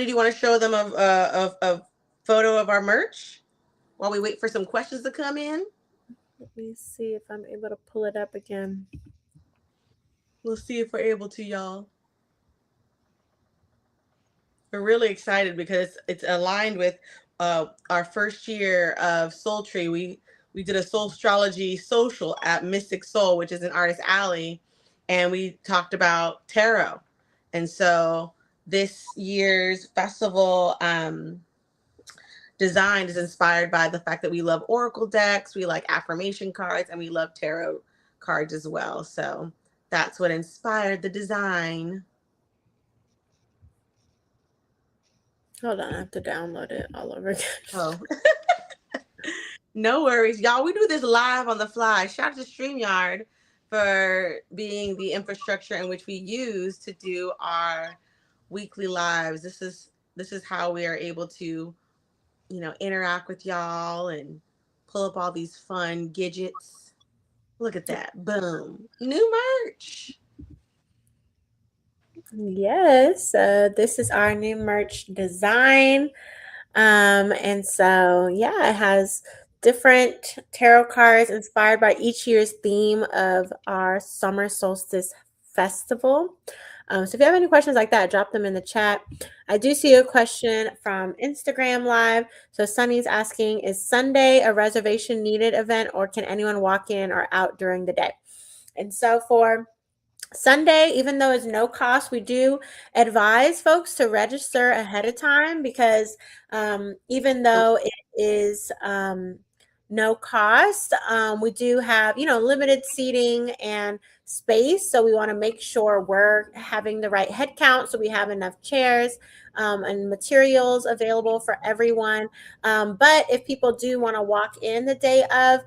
do you want to show them a photo of our merch while we wait for some questions to come in? Let me see if I'm able to pull it up again. We'll see if we're able to, y'all. We're really excited because it's aligned with our first year of Soultry. We did a soul astrology social at Mystic Soul, which is in Artist Alley, and we talked about tarot. And so this year's festival design is inspired by the fact that we love oracle decks, we like affirmation cards, and we love tarot cards as well. So that's what inspired the design. Hold on, I have to download it all over again. Oh. No worries. Y'all, we do this live on the fly. Shout out to StreamYard for being the infrastructure in which we use to do our weekly lives. This is how we are able to, interact with y'all and pull up all these fun gadgets. Look at that. Boom. New merch. Yes, this is our new merch design. And so, yeah, it has different tarot cards inspired by each year's theme of our Summer Solstice Festival. So if you have any questions like that, drop them in the chat. I do see a question from Instagram Live. So Sunny's asking, is Sunday a reservation needed event, or can anyone walk in or out during the day? And so for Sunday, even though it's no cost, we do advise folks to register ahead of time, because even though it is no cost, we do have, limited seating and space. So we want to make sure we're having the right head count, so we have enough chairs and materials available for everyone. But if people do want to walk in the day of,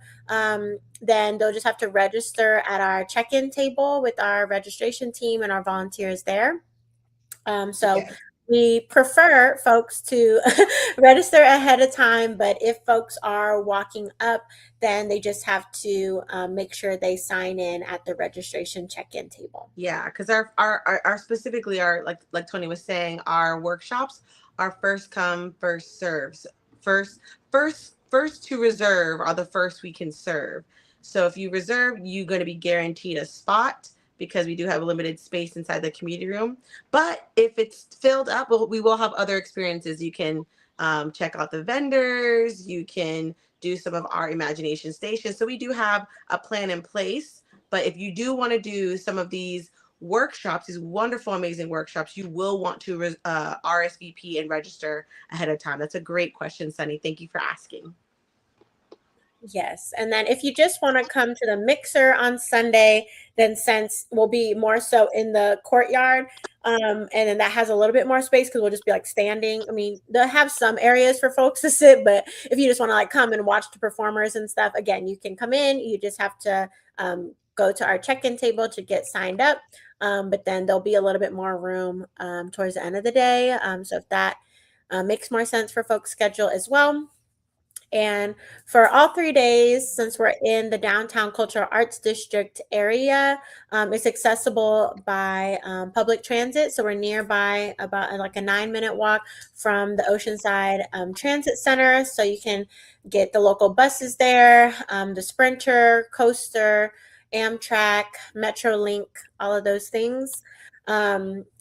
then they'll just have to register at our check-in table with our registration team and our volunteers there. We prefer folks to register ahead of time, but if folks are walking up, then they just have to make sure they sign in at the registration check-in table. Yeah, because our specifically our like Toni was saying, our workshops are first come, first serves. First to reserve are the first we can serve. So if you reserve, you're going to be guaranteed a spot because we do have a limited space inside the community room. But if it's filled up, we will have other experiences. You can check out the vendors. You can do some of our imagination stations. So we do have a plan in place. But if you do want to do some of these workshops, these wonderful, amazing workshops, you will want to RSVP and register ahead of time. That's a great question, Sunny. Thank you for asking. Yes. And then if you just want to come to the mixer on Sunday, then since we'll be more so in the courtyard, and then that has a little bit more space because we'll just be like standing. I mean, they'll have some areas for folks to sit, but if you just want to like come and watch the performers and stuff, again, you can come in. You just have to go to our check-in table to get signed up. But then there'll be a little bit more room towards the end of the day. So if that makes more sense for folks' schedule as well. And for all 3 days, since we're in the downtown cultural arts district area, it's accessible by public transit. So we're nearby, about like a 9-minute walk from the Oceanside Transit Center. So you can get the local buses there, the Sprinter, Coaster, Amtrak, Metrolink, all of those things.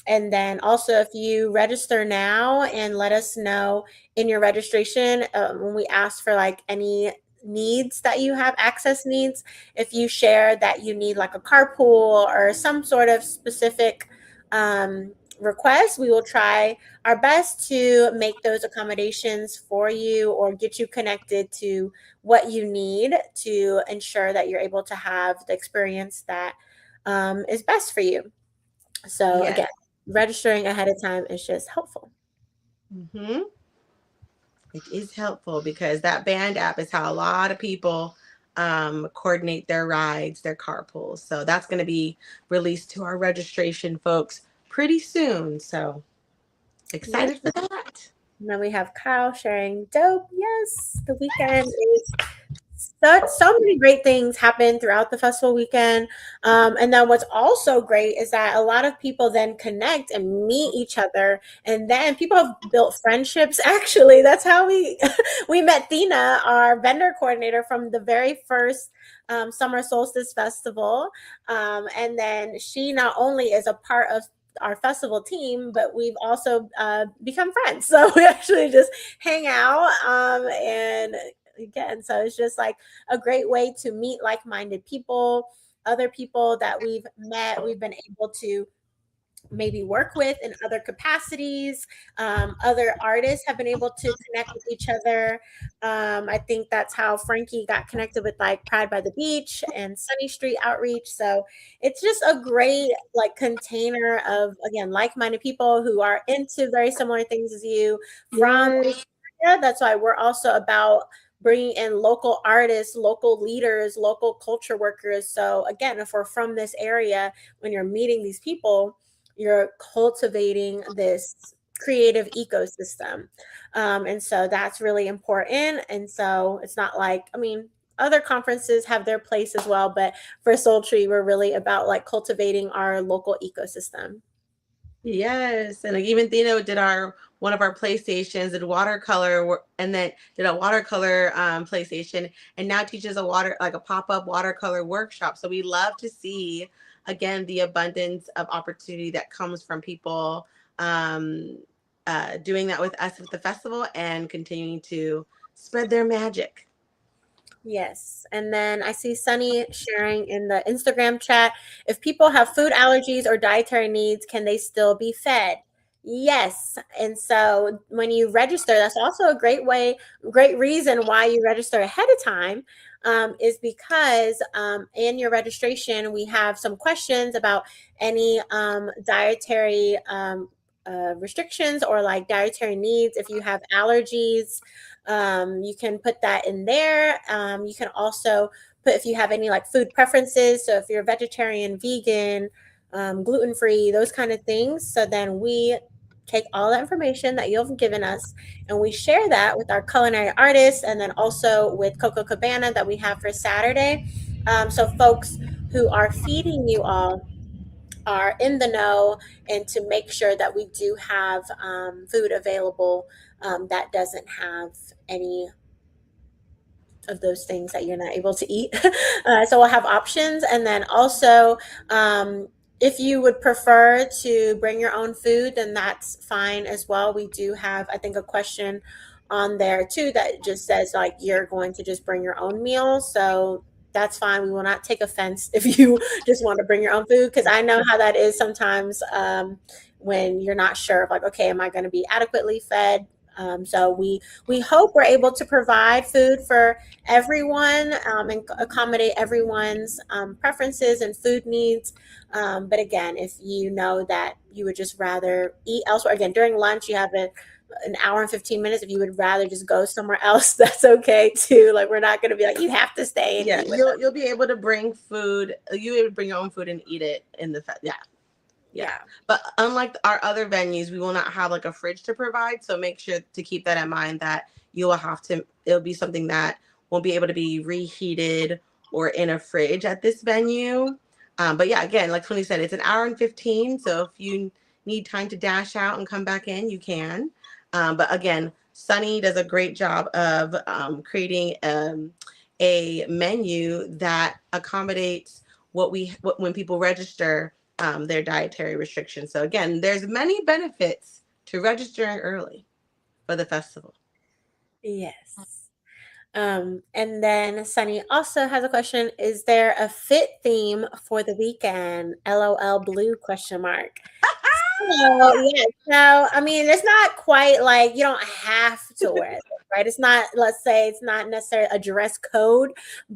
And then also, if you register now and let us know in your registration, when we ask for like any needs that you have, access needs, if you share that you need like a carpool or some sort of specific request, we will try our best to make those accommodations for you or get you connected to what you need to ensure that you're able to have the experience that is best for you. So Yes. again, registering ahead of time is just helpful. Mm-hmm. It is helpful because that band app is how a lot of people coordinate their rides, their carpools. So that's going to be released to our registration folks pretty soon. So Yes. excited for that. And then we have Kyle sharing dope. Yes, the weekend is so many great things happen throughout the festival weekend. And then what's also great is that a lot of people then connect and meet each other. And then people have built friendships. Actually, that's how we met Thina, our vendor coordinator from the very first Summer Solstice Festival. And then she not only is a part of our festival team, but we've also become friends. So we actually just hang out and again, so it's just like a great way to meet like-minded people, other people that we've met, we've been able to maybe work with in other capacities. Other artists have been able to connect with each other. I think that's how Frankie got connected with like Pride by the Beach and Sunny Street Outreach. So it's just a great like container of, again, like-minded people who are into very similar things as you from Yes. area. That's why we're also about bringing in local artists, local leaders, local culture workers. So again, if we're from this area, when you're meeting these people, you're cultivating this creative ecosystem. And so that's really important. And so it's not like, I mean, other conferences have their place as well, but for Soultry, we're really about like cultivating our local ecosystem. Yes, and like even Thino did our one of our playstations, did watercolor, and then did a watercolor playstation, and now teaches a like a pop up watercolor workshop. So we love to see again the abundance of opportunity that comes from people doing that with us at the festival and continuing to spread their magic. Yes. And then I see Sunny sharing in the Instagram chat, if people have food allergies or dietary needs, can they still be fed? Yes. And so when you register, that's also a great reason why you register ahead of time, is because in your registration, we have some questions about any dietary restrictions or like dietary needs. If you have allergies, you can put that in there. You can also put if you have any like food preferences. So if you're vegetarian, vegan, gluten-free, those kind of things. So then we take all the information that you've given us and we share that with our culinary artists and then also with Coco Cabana that we have for Saturday. So folks who are feeding you all are in the know and to make sure that we do have food available that doesn't have any of those things that you're not able to eat. So we'll have options. And then also, if you would prefer to bring your own food, then that's fine as well. We do have, I think, a question on there too that just says like you're going to just bring your own meal. So that's fine. We will not take offense if you just want to bring your own food, because I know how that is sometimes when you're not sure of like, okay, am I going to be adequately fed? So we hope we're able to provide food for everyone and accommodate everyone's preferences and food needs. But again, if you know that you would just rather eat elsewhere, again, during lunch, you have an hour and 15 minutes. If you would rather just go somewhere else, that's okay too. Like, we're not going to be like, you have to stay and eat with us. You'll be able to bring food. You able to bring your own food and eat it in the Yeah. But unlike our other venues, we will not have like a fridge to provide. So make sure to keep that in mind, that you will have to, it'll be something that won't be able to be reheated or in a fridge at this venue. But yeah, again, like Toni said, it's an hour and 15. So if you need time to dash out and come back in, you can. But again, Sunny does a great job of creating a menu that accommodates what when people register their dietary restrictions. So again, there's many benefits to registering early for the festival. Yes. And then Sunny also has a question. Is there a fit theme for the weekend? LOL blue question mark. So, yeah, so I mean, it's not quite like you don't have to wear it, right? It's not, let's say, it's not necessarily a dress code,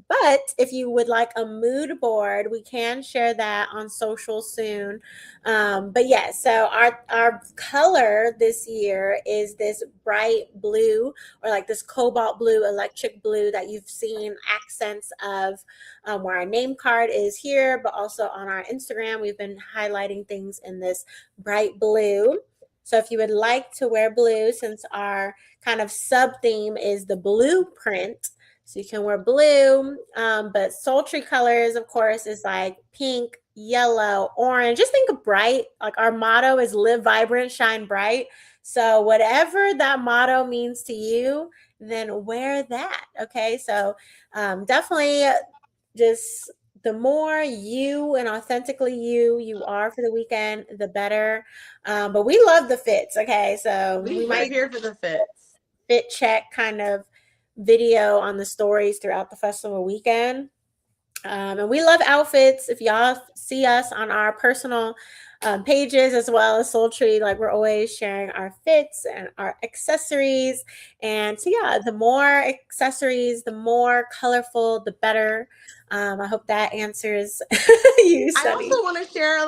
but if you would like a mood board, we can share that on social soon. But yeah, so our color this year is this bright blue, or like this cobalt blue, electric blue that you've seen accents of where our name card is here, but also on our Instagram, we've been highlighting things in this bright blue. So if you would like to wear blue, since our kind of sub theme is the blueprint, so you can wear blue. But sultry colors, of course, is like pink, yellow, orange. Just think of bright. Like, our motto is live vibrant, shine bright. So whatever that motto means to you, then wear that. Okay. So definitely just the more you and authentically you are for the weekend, the better. But we love the fits. Okay, so we might here for the fits. fit check kind of video on the stories throughout the festival weekend. And we love outfits. If y'all see us on our personal pages as well as Soultry, like, we're always sharing our fits and our accessories. And so yeah, the more accessories, the more colorful, the better. I hope that answers you, I Sunny. also want to share a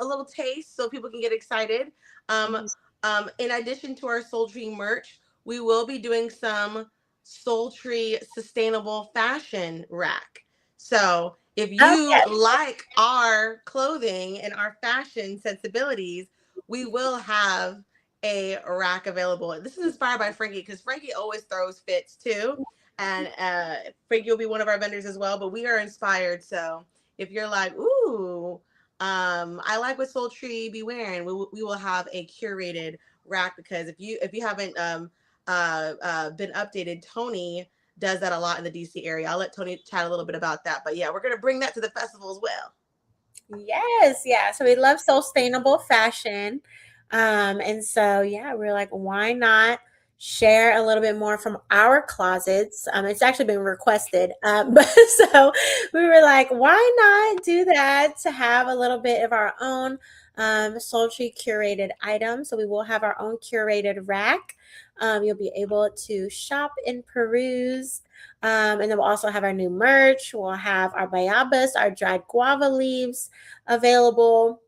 little taste so people can get excited. In addition to our Soultry merch, we will be doing some Soultry sustainable fashion rack. So if you like our clothing and our fashion sensibilities, we will have a rack available. This is inspired by Frankie, because Frankie always throws fits too. And Frankie will be one of our vendors as well, but we are inspired. So if you're like, ooh, I like what Soultry be wearing, we will have a curated rack, because if you haven't been updated, Toni does that a lot in the DC area. I'll let Toni chat a little bit about that. But yeah, we're gonna bring that to the festival as well. Yes, yeah. So we love sustainable fashion. And so yeah, we're like, why not share a little bit more from our closets? It's actually been requested. But so we were like, why not do that to have a little bit of our own sultry curated items? So we will have our own curated rack. You'll be able to shop and peruse. And then we'll also have our new merch. We'll have our bayabas, our dried guava leaves available.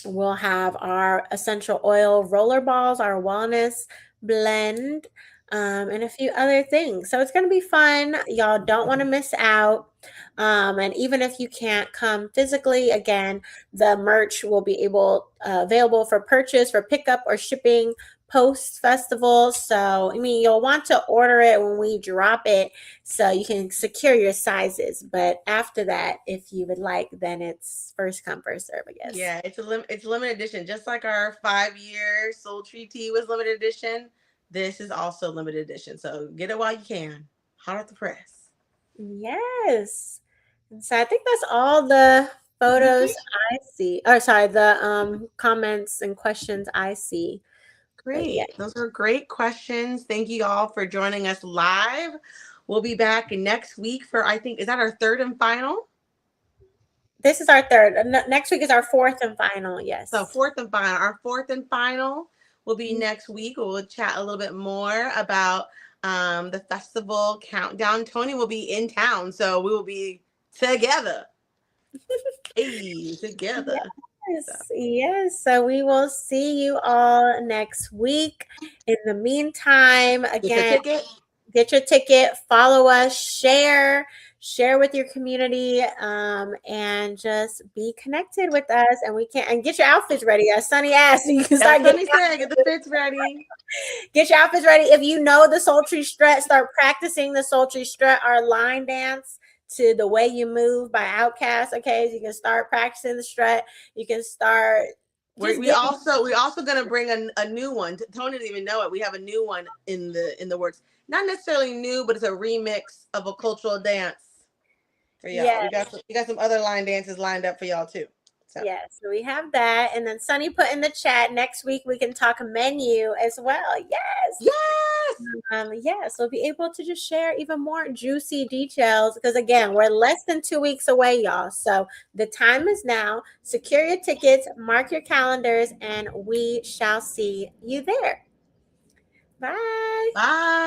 We'll have our essential oil roller balls, our wellness blend, and a few other things. So it's going to be fun. Y'all don't want to miss out. And even if you can't come physically, again, the merch will be available for purchase, for pickup or shipping post festival. So, I mean, you'll want to order it when we drop it so you can secure your sizes. But after that, if you would like, then it's first come, first serve, I guess. Yeah, it's limited edition. Just like our 5-year Soultry tea was limited edition, this is also limited edition. So get it while you can. Hot off the press. Yes. And so I think that's all the photos I see. Or sorry, the comments and questions I see. Great. Yeah. Those are great questions. Thank you all for joining us live. We'll be back next week for, I think, is that our third and final? This is our third. Next week is our fourth and final. Yes. So fourth and final. Our fourth and final will be next week. We'll chat a little bit more about the festival countdown. Toni will be in town, so we will be together. Hey, together. Yes, yes. So we will see you all next week. In the meantime, again, get your ticket, follow us, share with your community, and just be connected with us. And we can and get your outfits ready. As Sunny asked, you can start getting get the fits ready. Get your outfits ready. If you know the Soultry strut, start practicing the Soultry strut, our line dance to The Way You Move by Outkast. Okay, so you can start practicing the strut. You can start. We also gonna bring a new one. Toni didn't even know it. We have a new one in the works. Not necessarily new, but it's a remix of a cultural dance for y'all. Yes. We got some other line dances lined up for y'all too. So. Yes, so we have that. And then Sunny put in the chat, next week we can talk menu as well. Yes. Yes, we'll be able to just share even more juicy details because, again, we're less than 2 weeks away, y'all. So the time is now. Secure your tickets, mark your calendars, and we shall see you there. Bye. Bye.